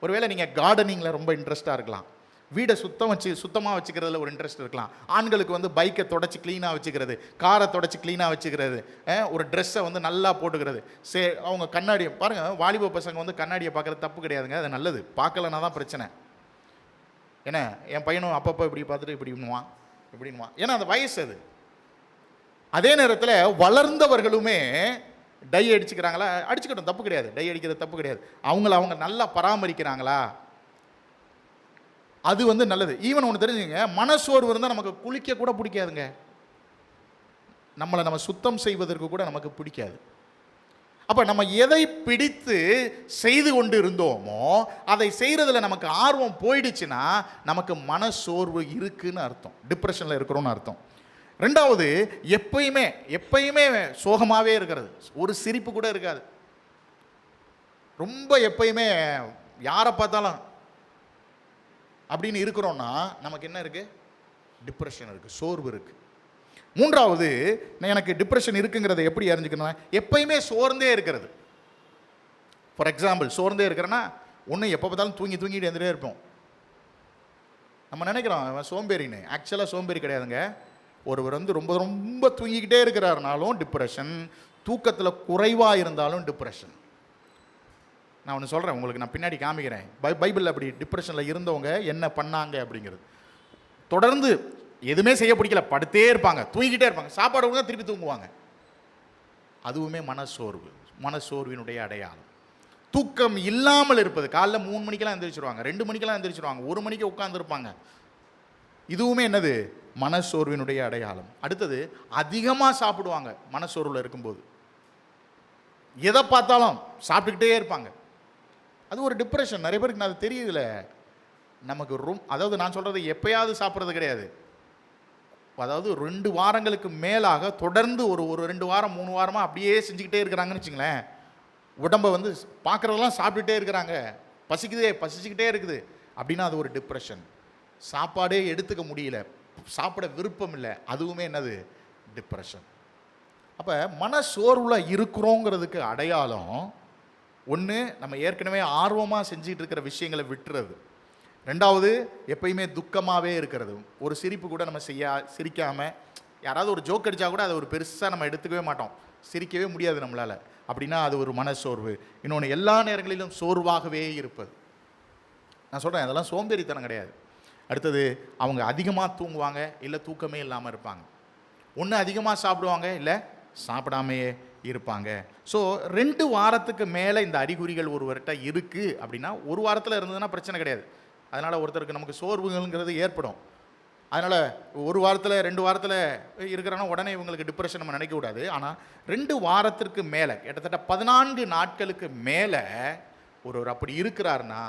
Speaker 1: ஒருவேளை நீங்கள் கார்டனிங்கில் ரொம்ப இன்ட்ரெஸ்ட்டாக இருக்கலாம், வீடை சுத்தமாக வச்சுக்கிறதுல ஒரு இன்ட்ரெஸ்ட் இருக்கலாம். ஆண்களுக்கு வந்து பைக்கை தொடச்சி க்ளீனாக வச்சுக்கிறது, காரை தொடச்சி க்ளீனாக வச்சுக்கிறது, ஒரு ட்ரெஸ்ஸை வந்து நல்லா போட்டுக்கிறது. அவங்க கண்ணாடியை பாருங்கள், வாலிப பசங்க வந்து கண்ணாடியை பார்க்குறது தப்பு கிடையாதுங்க, அது நல்லது. பார்க்கலன்னா தான் பிரச்சனை. ஏன்னா என் பையனும் அப்பப்போ இப்படி பார்த்துட்டு இப்படின்னுவான். ஏன்னா அந்த வயசு அது. அதே நேரத்தில் வளர்ந்தவர்களுமே டை அடிச்சுக்கிறாங்களா, அடிச்சுக்கட்டும், தப்பு கிடையாது. டை அடிக்கிறது தப்பு கிடையாது. அவங்க நல்லா பராமரிக்கிறாங்களா, அது வந்து நல்லது. ஈவன் ஒன்று தெரிஞ்சுங்க, மனசோர்வு இருந்தால் நமக்கு குளிக்க கூட பிடிக்காதுங்க, நம்மளை நம்ம சுத்தம் செய்வதற்கு கூட நமக்கு பிடிக்காது. அப்போ நம்ம எதை பிடித்து செய்து கொண்டு இருந்தோமோ அதை செய்கிறதுல நமக்கு ஆர்வம் போயிடுச்சுன்னா நமக்கு மனசோர்வு இருக்குன்னு அர்த்தம், டிப்ரெஷனில் இருக்கிறோன்னு அர்த்தம். ரெண்டாவது, எப்பயுமே சோகமாகவே இருக்கிறது, ஒரு சிரிப்பு கூட இருக்காது, ரொம்ப எப்பயுமே யாரை பார்த்தாலும் அப்படின்னு இருக்கிறோன்னா நமக்கு என்ன இருக்குது? டிப்ரெஷன் இருக்குது, சோர்வு இருக்குது. மூன்றாவது, எனக்கு டிப்ரெஷன் இருக்குங்கிறத எப்படி அறிஞ்சுக்கணும்? எப்பயுமே சோர்ந்தே இருக்கிறது. ஃபார் எக்ஸாம்பிள், சோர்ந்தே இருக்கிறேன்னா ஒன்று எப்போ பார்த்தாலும் தூங்கிட்டு எழுந்துட்டே இருப்போம். நம்ம நினைக்கிறோம் அவன் சோம்பேறின்னு, ஆக்சுவலாக சோம்பேறி கிடையாதுங்க. ஒருவர் வந்து ரொம்ப ரொம்ப தூங்கிக்கிட்டே இருக்கிறாருனாலும் டிப்ரெஷன், தூக்கத்தில் குறைவாக இருந்தாலும் டிப்ரெஷன். நான் ஒன்று சொல்கிறேன் உங்களுக்கு, நான் பின்னாடி காமிக்கிறேன். பைபிளில் அப்படி டிப்ரெஷனில் இருந்தவங்க என்ன பண்ணாங்க அப்படிங்கிறது. தொடர்ந்து எதுவுமே செய்ய பிடிக்கல, படுத்தே இருப்பாங்க, தூங்கிக்கிட்டே இருப்பாங்க, சாப்பாடு கொடுத்தா திருப்பி தூங்குவாங்க. அதுவுமே மனசோர்வினுடைய அடையாளம். தூக்கம் இல்லாமல் இருப்பது, காலைல 3 மணிக்கெல்லாம் எந்திரிச்சிருவாங்க, 2 மணிக்கெல்லாம் எந்திரிச்சிருவாங்க, 1 மணிக்கு உட்காந்துருப்பாங்க. இதுவுமே என்னது? மனசோர்வினுடைய அடையாளம். அடுத்தது, அதிகமாக சாப்பிடுவாங்க மனசோர்வில் இருக்கும்போது, எதை பார்த்தாலும் சாப்பிட்டுக்கிட்டே இருப்பாங்க. அது ஒரு டிப்ரெஷன். நிறைய பேருக்கு அது தெரியுதுல. நமக்கு அதாவது நான் சொல்கிறது எப்பயாவது சாப்பிட்றது கிடையாது. அதாவது 2 வாரங்களுக்கு மேலாக தொடர்ந்து ஒரு 2 வாரம் 3 வாரமாக அப்படியே செஞ்சுக்கிட்டே இருக்கிறாங்கன்னு வச்சுங்களேன். உடம்பை வந்து பார்க்குறதெல்லாம் சாப்பிட்டுட்டே இருக்கிறாங்க, பசிச்சுக்கிட்டே இருக்குது அப்படின்னா அது ஒரு டிப்ரெஷன். சாப்பாடே எடுத்துக்க முடியல, சாப்பிட விருப்பம் இல்லை, அதுவுமே என்னது? டிப்ரெஷன். அப்போ மனசோர்வில் இருக்கிறோங்கிறதுக்கு அடையாளம் ஒன்று, நம்ம ஏற்கனவே ஆர்வமாக செஞ்சுட்டு இருக்கிற விஷயங்களை விட்டுறது. ரெண்டாவது, எப்பயுமே துக்கமாகவே இருக்கிறது. ஒரு சிரிப்பு கூட நம்ம சிரிக்காமல், யாராவது ஒரு ஜோக் அடித்தா கூட அதை ஒரு பெருசாக நம்ம எடுத்துக்கவே மாட்டோம், சிரிக்கவே முடியாது நம்மளால். அப்படின்னா அது ஒரு மனசோர்வு. இன்னொன்று, எல்லா நேரங்களிலும் சோர்வாகவே இருப்பது. நான் சொல்கிறேன், அதெல்லாம் சோம்பேறித்தனம் கிடையாது. அடுத்தது, அவங்க அதிகமாக தூங்குவாங்க, இல்லை தூக்கமே இல்லாமல் இருப்பாங்க. ஒன்று அதிகமாக சாப்பிடுவாங்க, இல்லை சாப்பிடாமையே இருப்பாங்க. ஸோ 2 வாரத்துக்கு மேலே இந்த அறிகுறிகள் ஒருவர்கிட்ட இருக்குது அப்படின்னா, 1 வாரத்தில் இருந்ததுன்னா பிரச்சனை கிடையாது. அதனால் ஒருத்தருக்கு நமக்கு சோர்வுங்கிறது ஏற்படும். அதனால் 1 வாரத்தில் 2 வாரத்தில் இருக்கிறான்னா உடனே இவங்களுக்கு டிப்ரெஷன் நம்ம நினைக்கக்கூடாது. ஆனால் 2 வாரத்திற்கு மேலே, கிட்டத்தட்ட 14 நாட்களுக்கு மேலே ஒருவர் அப்படி இருக்கிறாருன்னா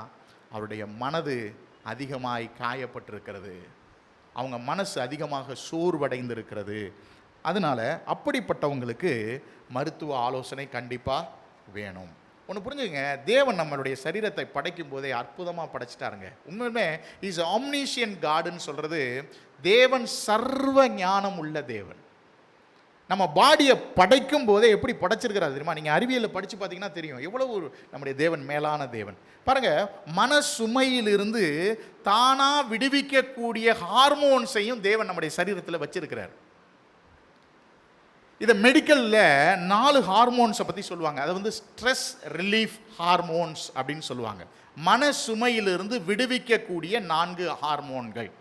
Speaker 1: அவருடைய மனது அதிகமாய் காயப்பட்டிருக்கிறது, அவங்க மனசு அதிகமாக சோர்வடைந்திருக்கிறது. அதனால் அப்படிப்பட்டவங்களுக்கு மருத்துவ ஆலோசனை கண்டிப்பாக வேணும். ஒன்று புரிஞ்சுங்க, தேவன் நம்மளுடைய சரீரத்தை படைக்கும் போதே அற்புதமாக படைச்சிட்டாருங்க. உண்மையுமே இஸ் ஆம்னிஷியன் காடுன்னு சொல்கிறது தேவன் சர்வ ஞானம் உள்ள தேவன். நம்ம பாடியை படைக்கும் போதே எப்படி படைச்சிருக்கிறார் தெரியுமா? நீங்கள் அறிவியலில் படித்து பார்த்தீங்கன்னா தெரியும் எவ்வளோ ஒரு நம்முடைய தேவன் மேலான தேவன். பாருங்க, மன சுமையிலிருந்து தானாக விடுவிக்கக்கூடிய ஹார்மோன்ஸையும் தேவன் நம்முடைய சரீரத்தில் வச்சிருக்கிறார். இதை மெடிக்கலில் 4 ஹார்மோன்ஸை பற்றி சொல்லுவாங்க. அதை வந்து ஸ்ட்ரெஸ் ரிலீஃப் ஹார்மோன்ஸ் அப்படின்னு சொல்லுவாங்க. மன சுமையிலிருந்து விடுவிக்கக்கூடிய 4 ஹார்மோன்கள்.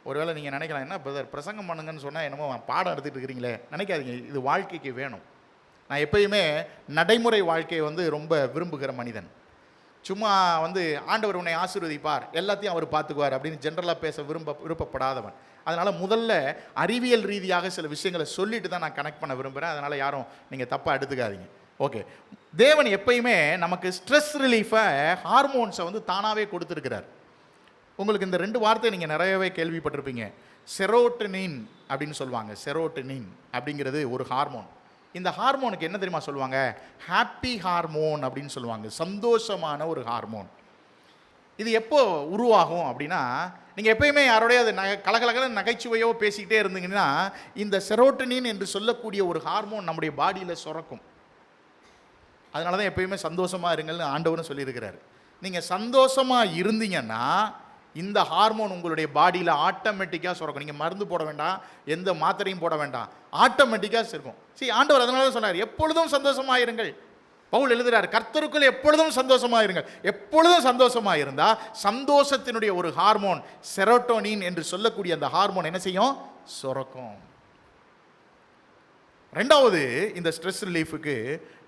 Speaker 1: ஒருவேளை நீங்கள் நினைக்கலாம், என்ன பிரதர் பிரசங்கம் பண்ணுங்கன்னு சொன்னால் என்னமோ பாடம் எடுத்துகிட்டு இருக்கிறீங்களே, நினைக்காதீங்க. இது வாழ்க்கைக்கு வேணும். நான் எப்பயுமே நடைமுறை வாழ்க்கையை வந்து ரொம்ப விரும்புகிற மனிதன். சும்மா வந்து ஆண்டவர் உன்னை ஆசீர்வதிப்பார், எல்லாத்தையும் அவர் பார்த்துக்குவார் அப்படின்னு ஜென்ரலாக பேச விருப்பப்படாதவன். அதனால் முதல்ல அறிவியல் ரீதியாக சில விஷயங்களை சொல்லிட்டு தான் நான் கனெக்ட் பண்ண விரும்புகிறேன். அதனால் யாரும் நீங்கள் தப்பாக எடுத்துக்காதீங்க. ஓகே, தேவன் எப்பயுமே நமக்கு ஸ்ட்ரெஸ் ரிலீஃபை ஹார்மோன்ஸை வந்து தானாகவே கொடுத்துருக்கிறார். உங்களுக்கு இந்த 2 வார்த்தை நீங்கள் நிறையவே கேள்விப்பட்டிருப்பீங்க. செரோட்டனின் அப்படின்னு சொல்லுவாங்க. செரோட்டனின் அப்படிங்கிறது ஒரு ஹார்மோன். இந்த ஹார்மோனுக்கு என்ன தெரியுமா சொல்லுவாங்க? ஹாப்பி ஹார்மோன் அப்படின்னு சொல்லுவாங்க. சந்தோஷமான ஒரு ஹார்மோன். இது எப்போ உருவாகும் அப்படின்னா, நீங்கள் எப்பயுமே யாரோடைய அது கலகலகல நகைச்சுவையோ பேசிக்கிட்டே இருந்தீங்கன்னா, இந்த செரோட்டனின் என்று சொல்லக்கூடிய ஒரு ஹார்மோன் நம்முடைய பாடியில் சுரக்கும். அதனால தான் எப்பயுமே சந்தோஷமாக இருங்கள்னு ஆண்டவரும் சொல்லியிருக்கிறாரு. நீங்கள் சந்தோஷமாக இருந்தீங்கன்னா இந்த ஹார்மோன் உங்களுடைய பாடியில் ஆட்டோமேட்டிக்காக சுரக்கும். நீங்கள் மருந்து போட வேண்டாம், எந்த மாத்திரையும் போட வேண்டாம், ஆட்டோமேட்டிக்காக இருக்கும். சரி, ஆண்டவர் அதனால தான் சொன்னார், எப்பொழுதும் சந்தோஷமாக இருங்கள். பவுல் எழுதுகிறார், கர்த்தருக்குள் எப்பொழுதும் சந்தோஷமாக இருங்கள். எப்பொழுதும் சந்தோஷமாக இருந்தால் சந்தோஷத்தினுடைய ஒரு ஹார்மோன் செரோட்டோனின் என்று சொல்லக்கூடிய அந்த ஹார்மோன் என்ன செய்யும்? சுரக்கும். 2வது, இந்த ஸ்ட்ரெஸ் ரிலீஃபுக்கு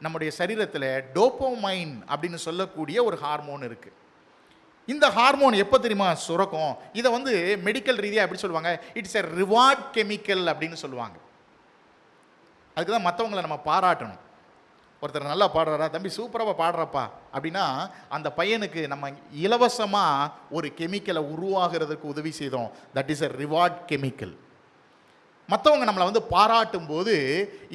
Speaker 1: நம்முடைய சரீரத்தில் டோபோமைன் அப்படின்னு சொல்லக்கூடிய ஒரு ஹார்மோன் இருக்குது. இந்த ஹார்மோன் எப்போ தெரியுமா சுரக்கும்? இதை வந்து மெடிக்கல் ரீதியாக எப்படி சொல்லுவாங்க? இட்ஸ் எ ரிவார்ட் கெமிக்கல் அப்படின்னு சொல்லுவாங்க. அதுக்கு தான் மற்றவங்களை நம்ம பாராட்டணும். ஒருத்தர் நல்லா பாடுறாரா, தம்பி சூப்பராக பாடுறப்பா அப்படின்னா அந்த பையனுக்கு நம்ம இலவசமாக ஒரு கெமிக்கலை உருவாகிறதுக்கு உதவி செய்தோம். That is a reward chemical. மற்றவங்க நம்மளை வந்து பாராட்டும் போது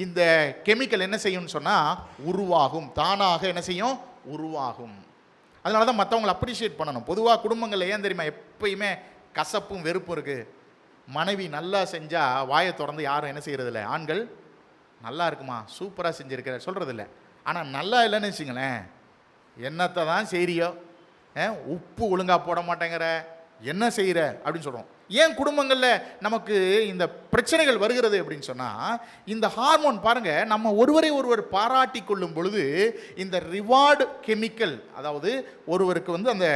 Speaker 1: இந்த கெமிக்கல் என்ன செய்யும்னு சொன்னால் உருவாகும். தானாக என்ன செய்யும்? உருவாகும். அதனால தான் மற்றவங்களை அப்ரிஷியேட் பண்ணணும். பொதுவாக குடும்பங்களில் ஏன் தெரியுமா எப்பயுமே கசப்பும் வெறுப்பும் இருக்குது? மனைவி நல்லா செஞ்சால் வாயை திறந்து யாரும் என்ன செய்கிறதில்ல. ஆண்கள் நல்லா இருக்குமா, சூப்பராக செஞ்சுருக்கிற சொல்கிறதில்ல. ஆனால் நல்லா இல்லைன்னு வச்சுங்களேன், என்னத்தை தான் செய்கிறியோ, உப்பு ஒழுங்காக போட மாட்டேங்கிற, என்ன செய்கிற அப்படின்னு சொல்கிறோம். ஏன் குடும்பங்களில் நமக்கு இந்த பிரச்சனைகள் வருகிறது அப்படின்னு சொன்னால், இந்த ஹார்மோன் பாருங்கள், நம்ம ஒருவரை ஒருவர் பாராட்டி கொள்ளும் பொழுது இந்த ரிவார்டு கெமிக்கல், அதாவது ஒருவருக்கு வந்து அந்த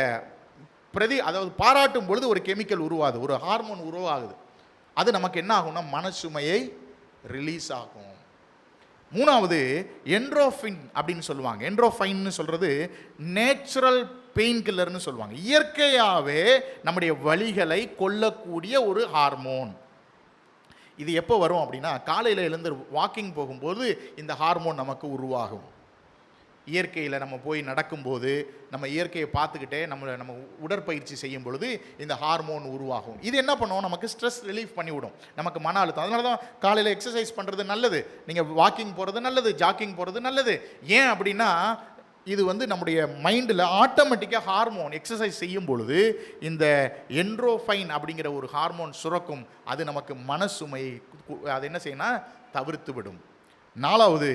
Speaker 1: அதாவது பாராட்டும் பொழுது ஒரு கெமிக்கல் உருவாகுது, ஒரு ஹார்மோன் உருவாகுது. அது நமக்கு என்ன ஆகும்னா மனசுமையை ரிலீஸ் ஆகும். 3வது, என்ட்ரோஃபின் அப்படின்னு சொல்லுவாங்க. என்ட்ரோஃபைன்னு சொல்கிறது நேச்சுரல் பெயின் கில்லர்னு சொல்லுவாங்க. இயற்கையாகவே நம்முடைய வலிகளை கொல்லக்கூடிய ஒரு ஹார்மோன். இது எப்போ வரும் அப்படின்னா, காலையில் எழுந்து வாக்கிங் போகும்போது இந்த ஹார்மோன் நமக்கு உருவாகும். இயற்கையில் நம்ம போய் நடக்கும்போது, நம்ம இயற்கையை பார்த்துக்கிட்டே நம்ம உடற்பயிற்சி செய்யும் பொழுது இந்த ஹார்மோன் உருவாகும். இது என்ன பண்ணுவோம்? நமக்கு ஸ்ட்ரெஸ் ரிலீஃப் பண்ணிவிடும், நமக்கு மன அழுத்தம். அதனால தான் காலையில் எக்ஸசைஸ் பண்ணுறது நல்லது, நீங்கள் வாக்கிங் போகிறது நல்லது, ஜாக்கிங் போகிறது நல்லது. ஏன் அப்படின்னா, இது வந்து நம்முடைய மைண்டில் ஆட்டோமேட்டிக்காக ஹார்மோன் எக்ஸசைஸ் செய்யும் பொழுது இந்த என்ட்ரோஃபைன் அப்படிங்கிற ஒரு ஹார்மோன் சுரக்கும். அது நமக்கு மனசுமை அது என்ன செய்யணும்னா தவிர்த்து விடும். 4வது,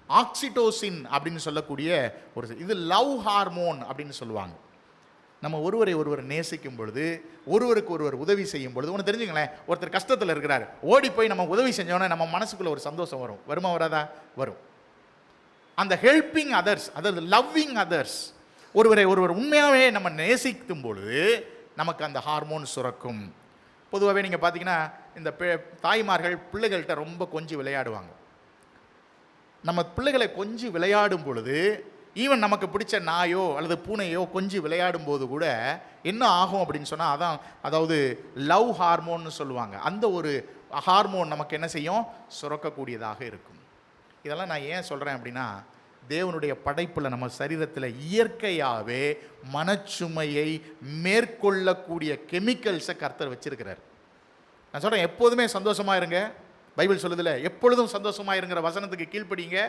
Speaker 1: ஆக்சிடோசின் அப்படின்னு சொல்லக்கூடிய ஒரு இது லவ் ஹார்மோன் அப்படின்னு சொல்லுவாங்க. நம்ம ஒருவரை ஒருவர் நேசிக்கும் பொழுது, ஒருவருக்கு ஒருவர் உதவி செய்யும் பொழுது, ஒன்று தெரிஞ்சுங்களேன், ஒருத்தர் கஷ்டத்தில் இருக்கிறார், ஓடி போய் நம்ம உதவி செஞ்சோன்னே நம்ம மனசுக்குள்ளே ஒரு சந்தோஷம் வரும். வருமா வராதா? வரும். அந்த ஹெல்பிங் அதர்ஸ், அதாவது லவ்விங் அதர்ஸ், ஒருவரை ஒருவர் உண்மையாகவே நம்ம நேசிக்கும் பொழுது நமக்கு அந்த ஹார்மோன் சுரக்கும். பொதுவாகவே நீங்கள் பார்த்தீங்கன்னா இந்த தாய்மார்கள் பிள்ளைகள்கிட்ட ரொம்ப கொஞ்சம் விளையாடுவாங்க. நம்ம பிள்ளைகளை கொஞ்சம் விளையாடும் பொழுது, ஈவன் நமக்கு பிடிச்ச நாயோ அல்லது பூனையோ கொஞ்சம் விளையாடும் போது கூட என்ன ஆகும் அப்படின்னு சொன்னால், அதாவது லவ் ஹார்மோன்னு சொல்லுவாங்க. அந்த ஒரு ஹார்மோன் நமக்கு என்ன செய்யும்? சுரக்கக்கூடியதாக இருக்கும். இதெல்லாம் நான் ஏன் சொல்கிறேன் அப்படின்னா, தேவனுடைய படைப்பில் நம்ம சரீரத்தில் இயற்கையாகவே மனச்சுமையை மேற்கொள்ளக்கூடிய கெமிக்கல்ஸை கர்த்தர் வச்சிருக்கிறார். நான் சொல்கிறேன், எப்போதுமே சந்தோஷமாக இருங்க. பைபிள் சொல்லுதில்ல, எப்பொழுதும் சந்தோஷமாக இருங்கிற வசனத்துக்கு கீழ்ப்படிங்க.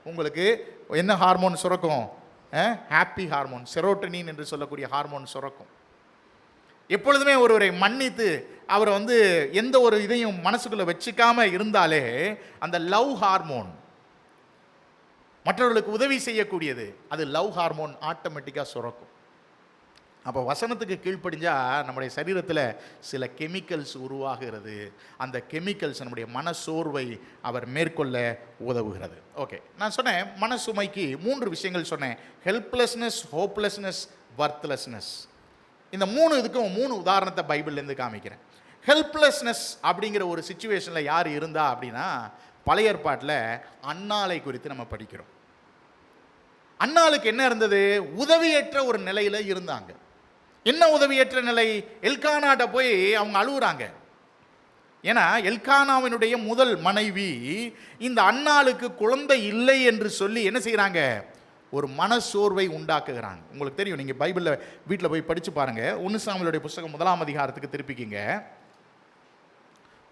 Speaker 1: உங்களுக்கு என்ன ஹார்மோன் சுரக்கும்? ஹாப்பி ஹார்மோன், செரோட்டனின் என்று சொல்லக்கூடிய ஹார்மோன் சுரக்கும். எப்பொழுதுமே ஒருவரை மன்னித்து அவரை எந்த ஒரு இதையும் மனசுக்குள்ள வச்சுக்காம இருந்தாலே அந்த லவ் ஹார்மோன், மற்றவர்களுக்கு உதவி செய்யக்கூடியது, அது லவ் ஹார்மோன் ஆட்டோமேட்டிக்காக சுரக்கும். அப்போ வசனத்துக்கு கீழ்ப்படிஞ்சா நம்முடைய சரீரத்தில் சில கெமிக்கல்ஸ் உருவாகிறது. அந்த கெமிக்கல்ஸ் நம்முடைய மனசோர்வை அவர் மேற்கொள்ள உதவுகிறது. ஓகே, நான் சொன்னேன் மனசுமைக்கு 3 விஷயங்கள் சொன்னேன். Helplessness, hopelessness, worthlessness. இந்த 3 இதுக்கும் 3 உதாரணத்தை பைபிள்லேருந்து காமிக்கிறேன். ஹெல்ப்லெஸ்னஸ் அப்படிங்கிற ஒரு சிச்சுவேஷனில் யார் இருந்தா அப்படின்னா, பழைய ஏற்பாட்டில் அன்னாளை குறித்து நம்ம படிக்கிறோம். அன்னாளுக்கு என்ன இருந்தது? உதவியற்ற ஒரு நிலையில் இருந்தாங்க. என்ன உதவியற்ற நிலை? எல்கானாட்ட போய் அவங்க அழுகுறாங்க. ஏன்னா எல்கானாவினுடைய முதல் மனைவி இந்த அன்னாளுக்கு குழந்தை இல்லை என்று சொல்லி என்ன செய்கிறாங்க? ஒரு மனசோர்வை உண்டாக்குகிறாங்க. உங்களுக்கு தெரியும், நீங்கள் பைபிளில் வீட்டில் போய் படித்து பாருங்கள். 1 சாமுவேலுடைய புஸ்தகம் 1ஆம் அதிகாரத்துக்கு திருப்பிக்கிங்க.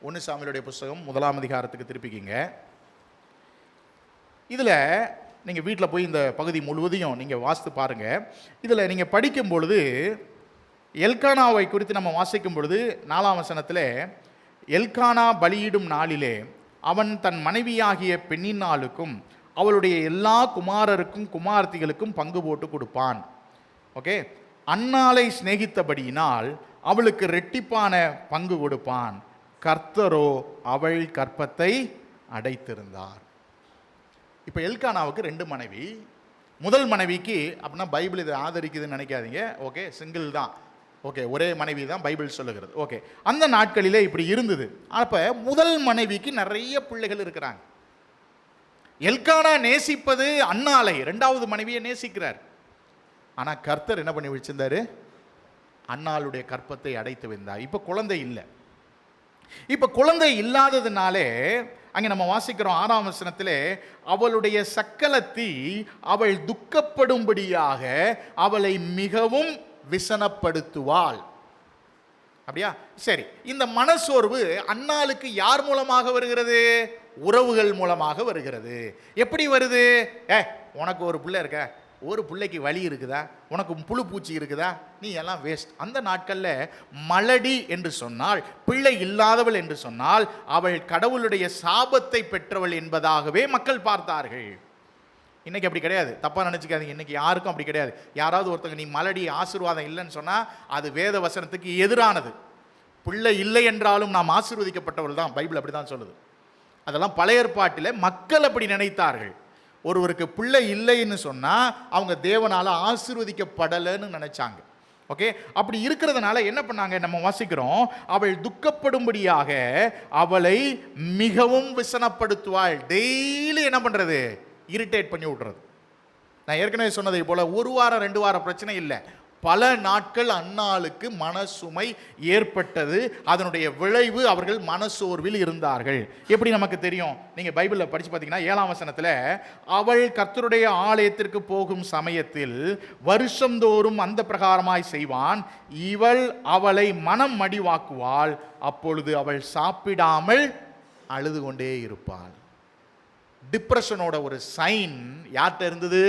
Speaker 1: 1 சாமுவேலுடைய புஸ்தகம் 1ஆம் அதிகாரத்துக்கு திருப்பிக்கிங்க. இதில் நீங்கள் வீட்டில் போய் இந்த பகுதி முழுவதையும் நீங்கள் வாசித்து பாருங்கள். இதில் நீங்கள் படிக்கும் பொழுது எல்கானாவை குறித்து நம்ம வாசிக்கும் பொழுது 4ஆம் வசனத்தில், எல்கானா பலியிடும் நாளிலே அவன் தன் மனைவியாகிய பெண்ணினாளுக்கும் அவளுடைய எல்லா குமாரருக்கும் குமார்த்திகளுக்கும் பங்கு போட்டு கொடுப்பான். ஓகே, அன்னாளை சிநேகித்தபடியினால் அவளுக்கு ரெட்டிப்பான பங்கு கொடுப்பான். கர்த்தரோ அவள் கற்பத்தை அடைத்திருந்தார். இப்போ எல்கானாவுக்கு 2 மனைவி. முதல் மனைவிக்கு அப்படின்னா பைபிள் இதை ஆதரிக்குதுன்னு நினைக்காதீங்க. ஓகே, சிங்கிள் தான். ஓகே, ஒரே மனைவி தான் பைபிள் சொல்லுகிறது. ஓகே, அந்த நாட்களிலே இப்படி இருந்தது. அப்போ முதல் மனைவிக்கு நிறைய பிள்ளைகள் இருக்கிறாங்க. எல்கானா நேசிப்பது அன்னாளை, 2வது மனைவியை நேசிக்கிறார். ஆனால் கர்த்தர் என்ன பண்ணி வச்சிருந்தாரு? அன்னாளுடைய கற்பத்தை அடைத்து வந்தார். இப்போ குழந்தை இல்லை. இப்போ குழந்தை இல்லாததுனாலே அங்கே நம்ம வாசிக்கிறோம் 6ஆம் வசனத்திலே, அவளுடைய சக்கலத்தி அவள் துக்கப்படும்படியாக அவளை மிகவும் விசனப்படுத்துவாள். அப்படியா? சரி, இந்த மனசோர்வு அன்னாளுக்கு யார் மூலமாக வருகிறது? உறவுகள் மூலமாக வருகிறது. எப்படி வருது? உனக்கு ஒரு பிள்ளை இருக்க, ஒரு பிள்ளைக்கு வலி இருக்குதா, உனக்கு புழு பூச்சி இருக்குதா, நீ எல்லாம் வேஸ்ட். அந்த நாட்களில் மலடி என்று சொன்னால், பிள்ளை இல்லாதவள் என்று சொன்னால், அவள் கடவுளுடைய சாபத்தை பெற்றவள் என்பதாகவே மக்கள் பார்த்தார்கள். இன்னைக்கு அப்படி கிடையாது, தப்பா நினைச்சுக்காதீங்க. இன்னைக்கு யாருக்கும் அப்படி கிடையாது. யாராவது ஒருத்தங்க நீ மலடி ஆசீர்வாதம் இல்லைன்னு சொன்னா அது வேத வசனத்துக்கு எதிரானது. பிள்ளை இல்லை என்றாலும் நாம் ஆசீர்வதிக்கப்பட்டவள் தான், பைபிள் அப்படி தான் சொல்லுது. அதெல்லாம் பழைய ஏற்பாட்டில் மக்கள் அப்படி நினைத்தார்கள். ஒருவருக்கு பிள்ளை இல்லைன்னு சொன்னால் அவங்க தேவனால் ஆசீர்வதிக்கப்படலைன்னு நினைச்சாங்க. ஓகே, அப்படி இருக்கிறதுனால என்ன பண்ணாங்க? நம்ம வாசிக்கிறோம், அவள் துக்கப்படும்படியாக அவளை மிகவும் விசனப்படுத்துவாள். டெய்லி என்ன பண்ணுறது? இரிட்டேட் பண்ணி விட்றது. நான் ஏற்கனவே சொன்னதை போல 1 வாரம் 2 வாரம் பிரச்சனை இல்லை, பல நாட்கள் அன்னாளுக்கு மனசுமை ஏற்பட்டது. அதனுடைய விளைவு அவர்கள் மனசோர்வில் இருந்தார்கள். எப்படி நமக்கு தெரியும்? நீங்கள் பைபிளில் படித்து பார்த்தீங்கன்னா 7ஆம் வசனத்தில், அவள் கர்த்தருடைய ஆலயத்திற்கு போகும் சமயத்தில் வருஷந்தோறும் அந்த பிரகாரமாய் செய்வான். இவள் அவளை மனம் மடிவாக்குவாள். அப்பொழுது அவள் சாப்பிடாமல் அழுது கொண்டே இருப்பாள். டிப்ரெஷனோட ஒரு சைன் யார்கிட்ட இருந்தது?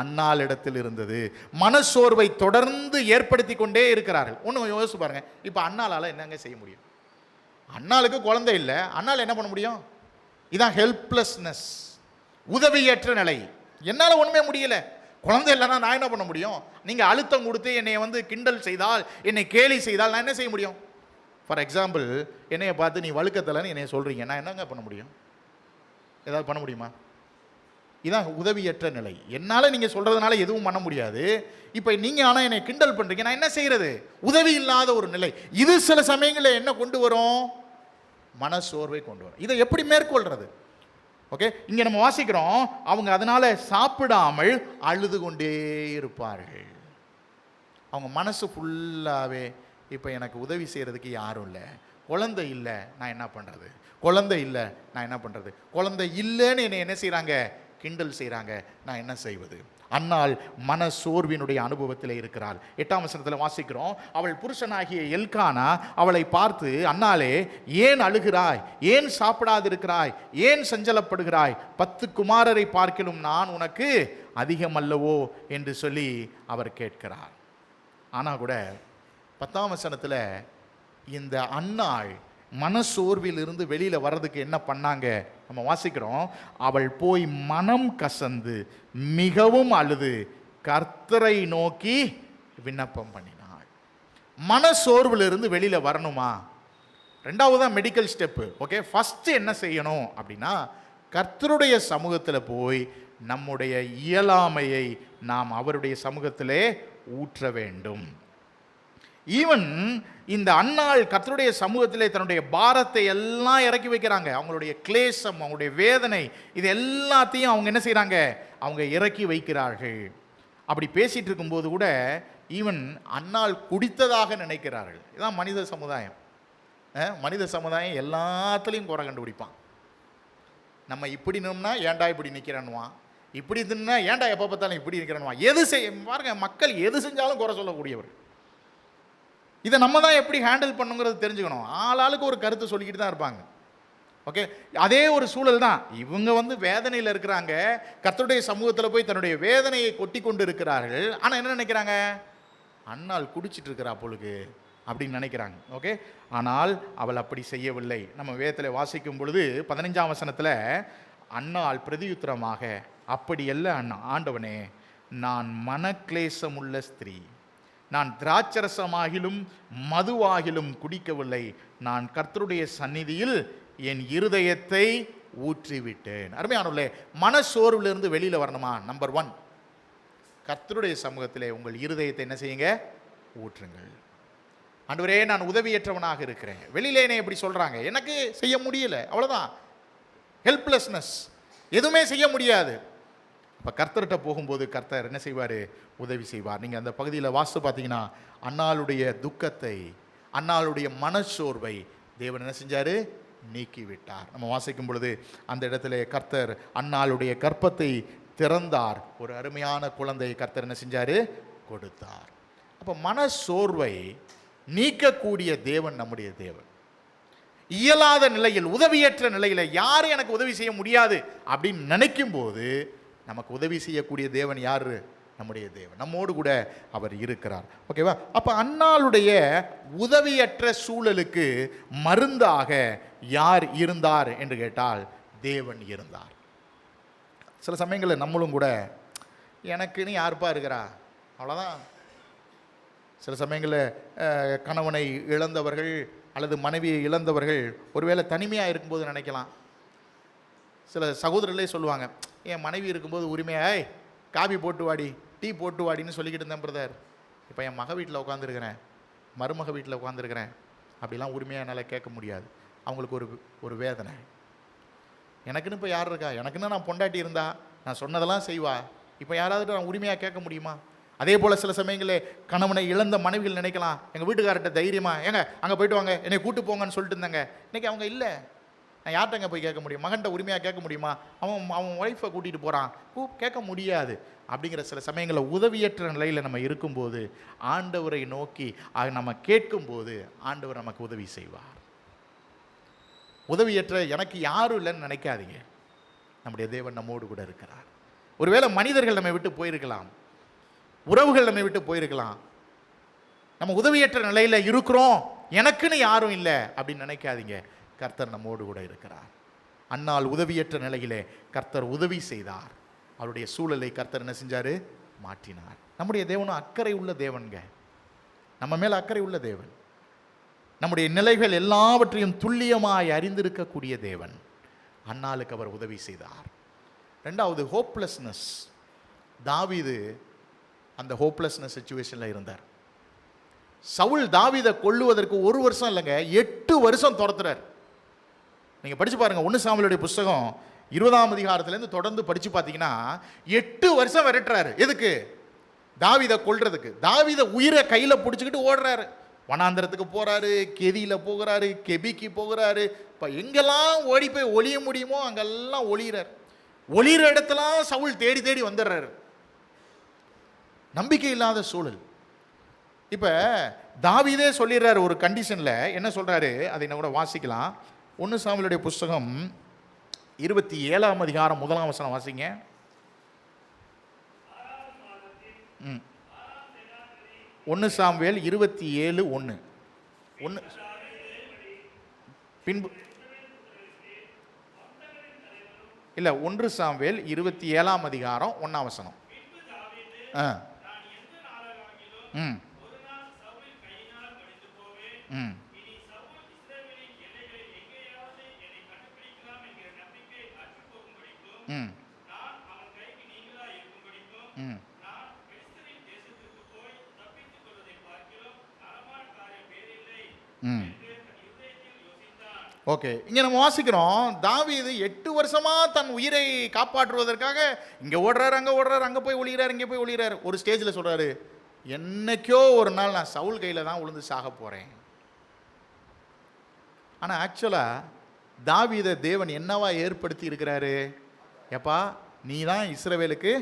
Speaker 1: அன்னாள் இடத்தில் இருந்தது. மனசோர்வை தொடர்ந்து ஏற்படுத்தி கொண்டே இருக்கிறார்கள். ஒன்று யோசிச்சு பாருங்க, இப்போ அன்னாளால் என்னங்க செய்ய முடியும்? அன்னாளுக்கு குழந்தை இல்லை, அன்னாள் என்ன பண்ண முடியும்? இதான் ஹெல்ப்லெஸ்னஸ், உதவியற்ற நிலை. என்னால் ஒன்றுமே முடியல, குழந்தை இல்லைன்னா நான் என்ன பண்ண முடியும்? நீங்கள் அழுத்தம் கொடுத்து என்னை கிண்டல் செய்தால், என்னை கேலி செய்தால் நான் என்ன செய்ய முடியும்? ஃபார் எக்ஸாம்பிள், என்னையை பார்த்து நீ வழுக்கத்தலைன்னு என்னை சொல்கிறீங்க, நான் என்னங்க பண்ண முடியும்? ஏதாவது பண்ண முடியுமா? இதான் உதவியற்ற நிலை. என்னால் நீங்கள் சொல்கிறதுனால எதுவும் பண்ண முடியாது. இப்போ நீங்கள் ஆனால் என்னை கிண்டல் பண்ணுறீங்க, நான் என்ன செய்கிறது? உதவி இல்லாத ஒரு நிலை. இது சில சமயங்களில் என்ன கொண்டு வரும்? மனசோர்வை கொண்டு வரும். இதை எப்படி மேற்கொள்கிறது? ஓகே, இங்கே நம்ம வாசிக்கிறோம், அவங்க அதனால் சாப்பிடாமல் அழுது கொண்டே இருப்பார்கள். அவங்க மனசு ஃபுல்லாகவே இப்போ எனக்கு உதவி செய்கிறதுக்கு யாரும் இல்லை, குழந்தை இல்லை, நான் என்ன பண்ணுறது? குழந்தை இல்லை, நான் என்ன பண்ணுறது? குழந்தை இல்லைன்னு என்னை என்ன செய்கிறாங்க? கிண்டல் செய்கிறாங்க, நான் என்ன செய்வது? அன்னாள் மனசோர்வினுடைய அனுபவத்தில் இருக்கிறாள். 8ஆம் வசனத்தில் வாசிக்கிறோம், அவள் புருஷனாகிய எல்கானா அவளை பார்த்து, அன்னாளே ஏன் அழுகிறாய்? ஏன் சாப்பிடாதிருக்கிறாய்? ஏன் சஞ்சலப்படுகிறாய்? 10 குமாரரை பார்க்கிலும் நான் உனக்கு அதிகமல்லவோ என்று சொல்லி அவர் கேட்கிறார். ஆனால் கூட 10ஆம் வசனத்தில் இந்த அன்னாள் மனசோர்வில் இருந்து வெளியில வர்றதுக்கு என்ன பண்ணாங்க நம்ம வாசிக்கிறோம். அவள் போய் மனம் கசந்து மிகவும் அழுது கர்த்தரை நோக்கி விண்ணப்பம் பண்ணினாள். மனசோர்வில் இருந்து வெளியில வரணுமா? ரெண்டாவதுதான் மெடிக்கல் ஸ்டெப்பு. ஓகே, ஃபர்ஸ்ட் என்ன செய்யணும் அப்படின்னா, கர்த்தருடைய சமூகத்தில் போய் நம்முடைய இயலாமையை நாம் அவருடைய சமூகத்திலே ஊற்ற வேண்டும். ஈவன் இந்த அன்னாள் கர்த்தருடைய சமூகத்திலே தன்னுடைய பாரத்தை எல்லாம் இறக்கி வைக்கிறாங்க. அவங்களுடைய கிளேசம், அவங்களுடைய வேதனை, இது எல்லாத்தையும் அவங்க என்ன செய்கிறாங்க, அவங்க இறக்கி வைக்கிறார்கள். அப்படி பேசிட்டு இருக்கும்போது கூட ஈவன் அன்னாள் குடித்ததாக நினைக்கிறார்கள். இதுதான் மனித சமுதாயம். மனித சமுதாயம் எல்லாத்துலேயும் குறை கண்டுபிடிப்பான். நம்ம இப்படி நின்னோம்னா ஏன்டா இப்படி நிற்கிறேன்னுவான், இப்படி தின்னா ஏன்டா எப்போ பார்த்தாலும் இப்படி நிற்கிறேன்னுவான். எது செய்ய பாருங்க, மக்கள் எது செஞ்சாலும் குறை சொல்லக்கூடியவர். இதை நம்ம தான் எப்படி ஹேண்டில் பண்ணுங்கிறது தெரிஞ்சுக்கணும். ஆளாளுக்கு ஒரு கருத்து சொல்லிக்கிட்டு தான் இருப்பாங்க. ஓகே, அதே ஒரு சூழல் தான் இவங்க வேதனையில் இருக்கிறாங்க. கர்த்தருடைய சமூகத்தில் போய் தன்னுடைய வேதனையை கொட்டி கொண்டு இருக்கிறார்கள். ஆனால் என்ன நினைக்கிறாங்க, அன்னாள் குடிச்சிட்டு இருக்கிறா பொழுது அப்படின்னு நினைக்கிறாங்க. ஓகே, ஆனால் அவள் அப்படி செய்யவில்லை. நம்ம வேதத்தில் வாசிக்கும் பொழுது 15ஆம் வசனத்தில் அன்னாள் பிரதியுத்தரமாக, அப்படி அல்ல அண்ணா ஆண்டவனே, நான் மனக்லேசமுள்ள ஸ்திரீ, நான் திராட்சரசமாகிலும் மதுவாகிலும் குடிக்கவில்லை, நான் கர்த்தருடைய சந்நிதியில் என் இருதயத்தை ஊற்றிவிட்டேன். அருமையானவர்களே, மனசோர்விலிருந்து வெளியில் வரணுமா? நம்பர் 1, கர்த்தருடைய சமூகத்திலே உங்கள் இருதயத்தை என்ன செய்யுங்க, ஊற்றுங்கள். ஆண்டவரே, நான் உதவியற்றவனாக இருக்கிறேன். வெளியிலே என்னை எப்படி சொல்கிறாங்க, எனக்கு செய்ய முடியல, அவ்வளோதான், ஹெல்ப்லெஸ்னஸ், எதுவுமே செய்ய முடியாது. இப்போ கர்த்தர்கிட்ட போகும்போது கர்த்தர் என்ன செய்வார், உதவி செய்வார். நீங்கள் அந்த பகுதியில் வாசித்து பார்த்தீங்கன்னா அன்னாளுடைய துக்கத்தை, அன்னாளுடைய மனச்சோர்வை தேவன் என்ன செஞ்சார், நீக்கிவிட்டார். நம்ம வாசிக்கும் பொழுது அந்த இடத்துல கர்த்தர் அன்னாளுடைய கற்பத்தை திறந்தார். ஒரு அருமையான குழந்தையை கர்த்தர் என்ன செஞ்சார், கொடுத்தார். அப்போ மனச்சோர்வை நீக்கக்கூடிய தேவன் நம்முடைய தேவன். இயலாத நிலையில், உதவியற்ற நிலையில், யாரும் எனக்கு உதவி செய்ய முடியாது அப்படின்னு நினைக்கும் போது நமக்கு உதவி செய்யக்கூடிய தேவன் யாரு, நம்முடைய தேவன். நம்மோடு கூட அவர் இருக்கிறார். ஓகேவா? அப்போ அன்னாளுடைய உதவியற்ற சூழலுக்கு மருந்தாக யார் இருந்தார் என்று கேட்டால் தேவன் இருந்தார். சில சமயங்களில் நம்மளும் கூட எனக்குன்னு யாருப்பா இருக்கிறா, அவ்வளோதான். சில சமயங்களில் கணவனை இழந்தவர்கள் அல்லது மனைவியை இழந்தவர்கள் ஒருவேளை தனிமையாக இருக்கும்போது நினைக்கலாம். சில சகோதரர்களே சொல்லுவாங்க, என் மனைவி இருக்கும்போது உரிமையாய் காபி போட்டு வாடி, டீ போட்டு வாடின்னு சொல்லிக்கிட்டு இருந்தேன் பிரதர். இப்போ என் மக வீட்டில் உட்காந்துருக்கிறேன், மருமக வீட்டில் உட்காந்துருக்கிறேன், அப்படிலாம் உரிமையாக என்னால் கேட்க முடியாது. அவங்களுக்கு ஒரு வேதனை. எனக்குன்னு இப்போ யார் இருக்கா, எனக்குன்னு நான் பொண்டாட்டி இருந்தா நான் சொன்னதெல்லாம் செய்வா, இப்போ யாராவது நான் உரிமையாக கேட்க முடியுமா? அதே போல் சில சமயங்களில் கணவனை இழந்த மனைவிகள் நினைக்கலாம், எங்கள் வீட்டுக்கார்ட்ட தைரியமாக ஏங்க அங்கே போய்ட்டு வாங்க, என்னை கூட்டு போங்கன்னு சொல்லிட்டு இருந்தாங்க. இன்றைக்கி அவங்க இல்லை, நான் யார்கிட்டங்க போய் கேட்க முடியும்? மகன்கிட்ட உரிமையாக கேட்க முடியுமா? அவன் ஒய்ஃபை கூட்டிகிட்டு போகிறான், கேட்க முடியாது. அப்படிங்கிற சில சமயங்களில் உதவியற்ற நிலையில் நம்ம இருக்கும்போது ஆண்டவரை நோக்கி நம்ம கேட்கும்போது ஆண்டவர் நமக்கு உதவி செய்வார். உதவியற்ற எனக்கு யாரும் இல்லைன்னு நினைக்காதீங்க, நம்முடைய தேவன் நம்மோடு கூட இருக்கிறார். ஒருவேளை மனிதர்கள் நம்மை விட்டு போயிருக்கலாம், உறவுகள் நம்மை விட்டு போயிருக்கலாம், நம்ம உதவியற்ற நிலையில் இருக்கிறோம், எனக்குன்னு யாரும் இல்லை அப்படின்னு நினைக்காதீங்க. கர்த்தர் நம்மோடு கூட இருக்கிறார். அன்னால் உதவியற்ற நிலையிலே கர்த்தர் உதவி செய்தார். அவருடைய சூழலை கர்த்தர் என்ன செஞ்சார், மாற்றினார். நம்முடைய தேவனும் அக்கறை உள்ள தேவன்க, நம்ம மேல் அக்கறை உள்ள தேவன், நம்முடைய நிலைகள் எல்லாவற்றையும் துல்லியமாய் அறிந்திருக்கக்கூடிய தேவன். அன்னாளுக்கு அவர் உதவி செய்தார். ரெண்டாவது, ஹோப்லெஸ்னஸ். தாவீது அந்த ஹோப்லெஸ்னஸ் சிச்சுவேஷனில் இருந்தார். சவுல் தாவீதை கொல்லுவதற்கு 1 வருஷம் இல்லைங்க, 8 வருஷம் துரத்துறார். நீங்கள் படித்து பாருங்கள், 1 சாமுவேலுடைய புஸ்தகம் 20ஆம் அதிகாரத்துலேருந்து தொடர்ந்து படித்து பார்த்தீங்கன்னா 8 வருஷம் விரட்டுறாரு. எதுக்கு? தாவீதை கொல்றதுக்கு. தாவீதை உயிரை கையில் பிடிச்சிக்கிட்டு ஓடுறாரு. வனாந்திரத்துக்கு போகிறாரு, கெதியில் போகிறாரு, கெபிக்கு போகிறாரு. இப்போ எங்கெல்லாம் ஓடி போய் ஒளிய முடியுமோ அங்கெல்லாம் ஒளிகிறார். ஒளிகிற இடத்துலாம் சவுல் தேடி தேடி வந்துடுறாரு. நம்பிக்கை இல்லாத சூழல். இப்போ தாவீதே சொல்லிடுறாரு ஒரு கண்டிஷனில். என்ன சொல்கிறாரு, அதை என்ன கூட வாசிக்கலாம். 1 சாமுவேலுடைய புஸ்தகம் 27ஆம் அதிகாரம் 1ஆம் வசனம் வாசிங்க. 1 சாமுவேல் 27:1. 1 பின்பு இல்லை, 1 சாமுவேல் 27ஆம் அதிகாரம் 1ஆம் வசனம். ம் ம் ம் ம் ம் ஓகே. இங்கே நம்ம வாசிக்கிறோம், தாவீது 8 வருஷமா தன் உயிரை காப்பாற்றுவதற்காக இங்கே ஓடுறாரு, அங்கே ஓடுறாரு, அங்கே போய் ஒளிகிறார், இங்கே போய் ஒளிகிறார். ஒரு ஸ்டேஜில் சொல்கிறாரு, என்னைக்கோ ஒரு நாள் நான் சவுல் கையில் தான் விழுந்து சாக போகிறேன். ஆனால் ஆக்சுவலாக தாவீதை தேவன் என்னவா ஏற்படுத்தி இருக்கிறாரு? எப்பா, நீ தான் இஸ்ரவேலுக்கு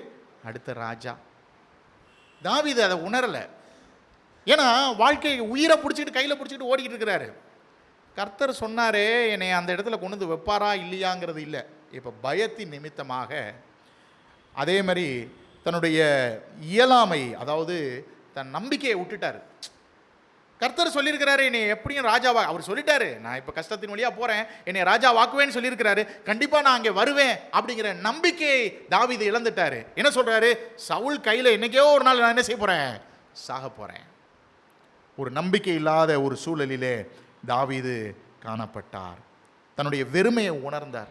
Speaker 1: அடுத்த ராஜா. தாவீது அதை உணரலை. ஏன்னா வாழ்க்கை உயிரை பிடிச்சிக்கிட்டு கையில் பிடிச்சிக்கிட்டு ஓடிக்கிட்டு இருக்கிறாரு. கர்த்தர் சொன்னாரே என்னை அந்த இடத்துல கொண்டு வந்து வைப்பாரா இல்லையாங்கிறது இல்லை. இப்போ பயத்தின் நிமித்தமாக அதே மாதிரி தன்னுடைய இயலாமை, அதாவது தன் நம்பிக்கையை விட்டுட்டார். கர்த்தர் சொல்லியிருக்கிறாரு என்னை எப்படியும் ராஜாவா, அவர் சொல்லிட்டாரு, நான் இப்போ கஷ்டத்தின் வழியாக போகிறேன், என்னை ராஜா வாக்குவேன்னு சொல்லியிருக்கிறாரு, கண்டிப்பாக நான் அங்கே வருவேன் அப்படிங்கிற நம்பிக்கையை தாவீது இழந்துட்டாரு. என்ன சொல்கிறாரு? சவுல் கையில் என்னைக்கோ ஒரு நாள் நான் என்ன செய்ய போகிறேன்? சாக போகிறேன். ஒரு நம்பிக்கை இல்லாத ஒரு சூழலிலே தாவீது காணப்பட்டார். தன்னுடைய வெறுமையை உணர்ந்தார்.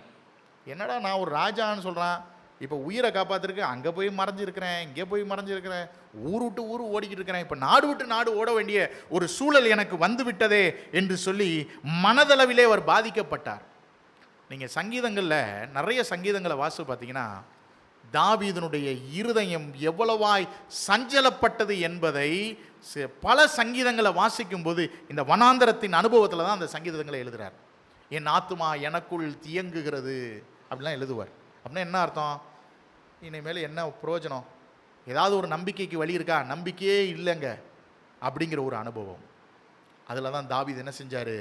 Speaker 1: என்னடா நான் ஒரு ராஜான்னு சொல்கிறான், இப்போ உயிரை காப்பாற்றிருக்கு, அங்கே போய் மறைஞ்சிருக்கிறேன், இங்கே போய் மறைஞ்சிருக்கிறேன், ஊர் விட்டு ஊர் ஓடிக்கிட்டு இருக்கிறேன், இப்போ நாடு விட்டு நாடு ஓட வேண்டிய ஒரு சூழல் எனக்கு வந்து விட்டதே என்று சொல்லி மனதளவிலே அவர் பாதிக்கப்பட்டார். நீங்கள் சங்கீதங்களில் நிறைய சங்கீதங்களை வாசி பார்த்தீங்கன்னா, தாவீதனுடைய இருதயம் எவ்வளவாய் சஞ்சலப்பட்டது என்பதை பல சங்கீதங்களை வாசிக்கும் போது இந்த வனாந்தரத்தின் அனுபவத்தில் தான் அந்த சங்கீதங்களை எழுதுகிறார். என் ஆத்துமா எனக்குள் தியங்குகிறது அப்படிலாம் எழுதுவார். அப்படின்னா என்ன அர்த்தம்? இனிமேல் என்ன பிரயோஜனம்? ஏதாவது ஒரு நம்பிக்கைக்கு வழி இருக்கா? நம்பிக்கையே இல்லைங்க அப்படிங்கிற ஒரு அனுபவம். அதில் தான் தாவீது என்ன செஞ்சார்?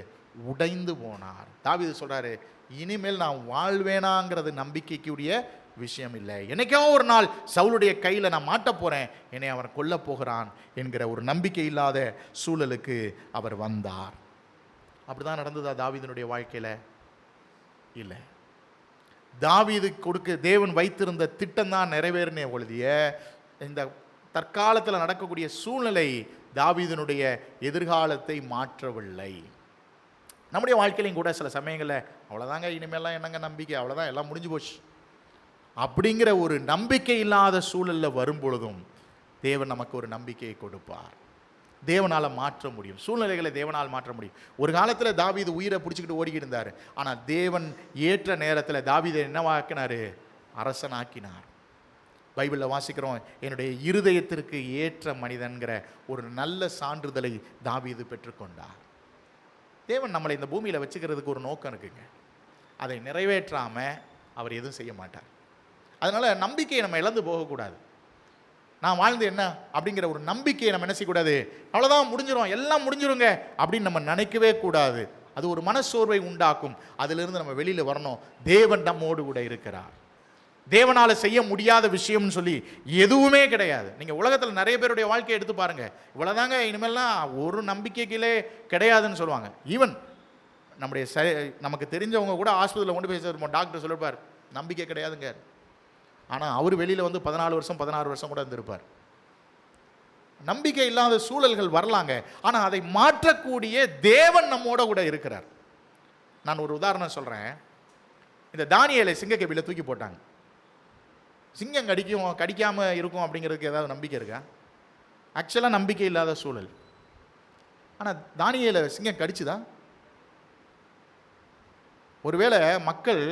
Speaker 1: உடைந்து போனார். தாவீது சொல்கிறாரு, இனிமேல் நான் வாழ்வேனாங்கிறது நம்பிக்கைக்குரிய விஷயம் இல்லை, என்னைக்கோ ஒரு நாள் சவுலுடைய கையில் நான் மாட்ட போகிறேன், என்னை அவன் கொல்ல போகிறான் என்கிற ஒரு நம்பிக்கை இல்லாத சூழலுக்கு அவர் வந்தார். அப்படிதான் நடந்ததா தாவீதினுடைய வாழ்க்கையில்? இல்லை. தாவீது கொடுக்க தேவன் வைத்திருந்த திட்டம் தான் நிறைவேறினே ஒழிய இந்த தற்காலத்தில் நடக்கக்கூடிய சூழ்நிலை தாவீதினுடைய எதிர்காலத்தை மாற்றவில்லை. நம்முடைய வாழ்க்கையிலையும் கூட சில சமயங்களில் அவ்வளோதாங்க, இனிமேலாம் என்னங்க நம்பிக்கை, அவ்வளோதான், எல்லாம் முடிஞ்சு போச்சு அப்படிங்கிற ஒரு நம்பிக்கை இல்லாத சூழலில் வரும் பொழுதும் தேவன் நமக்கு ஒரு நம்பிக்கையை கொடுப்பார். தேவனால் மாற்ற முடியும், சூழ்நிலைகளை தேவனால் மாற்ற முடியும். ஒரு காலத்தில் தாவீது உயிரை பிடிச்சிக்கிட்டு ஓடிக்கிட்டு இருந்தார். ஆனால் தேவன் ஏற்ற நேரத்தில் தாவீதை என்னவாக்கினார்? அரசனாக்கினார். பைபிளில் வாசிக்கிறோம், என்னுடைய இருதயத்திற்கு ஏற்ற மனிதன்கிற ஒரு நல்ல சான்றிதழை தாவீது பெற்றுக்கொண்டார். தேவன் நம்மளை இந்த பூமியில் வச்சுக்கிறதுக்கு ஒரு நோக்கம் இருக்குங்க. அதை நிறைவேற்றாமல் அவர் எதுவும் செய்ய மாட்டார். அதனால் நம்பிக்கையை நம்ம இழந்து போகக்கூடாது. நான் வாழ்ந்து என்ன அப்படிங்கிற ஒரு நம்பிக்கையை நம்ம என்ன செய்யக்கூடாது? அவ்வளோதான், முடிஞ்சிடும், எல்லாம் முடிஞ்சிருங்க அப்படின்னு நம்ம நினைக்கவே கூடாது. அது ஒரு மனசோர்வை உண்டாக்கும். அதிலிருந்து நம்ம வெளியில் வரணும். தேவன் நம்மோடு கூட இருக்கிறார். தேவனால் செய்ய முடியாத விஷயம்னு சொல்லி எதுவுமே கிடையாது. நீங்கள் உலகத்தில் நிறைய பேருடைய வாழ்க்கையை எடுத்து பாருங்கள், இவ்வளோதாங்க, இனிமேல்லாம் ஒரு நம்பிக்கைகளே கிடையாதுன்னு சொல்லுவாங்க. ஈவன் நம்முடைய நமக்கு தெரிஞ்சவங்க கூட ஹாஸ்பிட்டலில் கொண்டு போய் சேர்ப்போம், டாக்டர் சொல்லிருப்பார் நம்பிக்கை கிடையாதுங்க. ஆனால் அவர் வெளியில் வந்து 14 வருஷம் 16 வருஷம் கூட இருந்திருப்பார். நம்பிக்கை இல்லாத சூழல்கள் வரலாங்க, ஆனால் அதை மாற்றக்கூடிய தேவன் நம்மோட கூட இருக்கிறார். நான் ஒரு உதாரணம் சொல்கிறேன். இந்த தானியேலை சிங்கக்கேபியில் தூக்கி போட்டாங்க. சிங்கம் கடிக்காமல் இருக்கும் அப்படிங்கிறதுக்கு ஏதாவது நம்பிக்கை இருக்கா? ஆக்சுவலாக நம்பிக்கை இல்லாத சூழல். ஆனால் தானியேலை சிங்கம் கடிச்சுதா? ஒருவேளை மக்கள்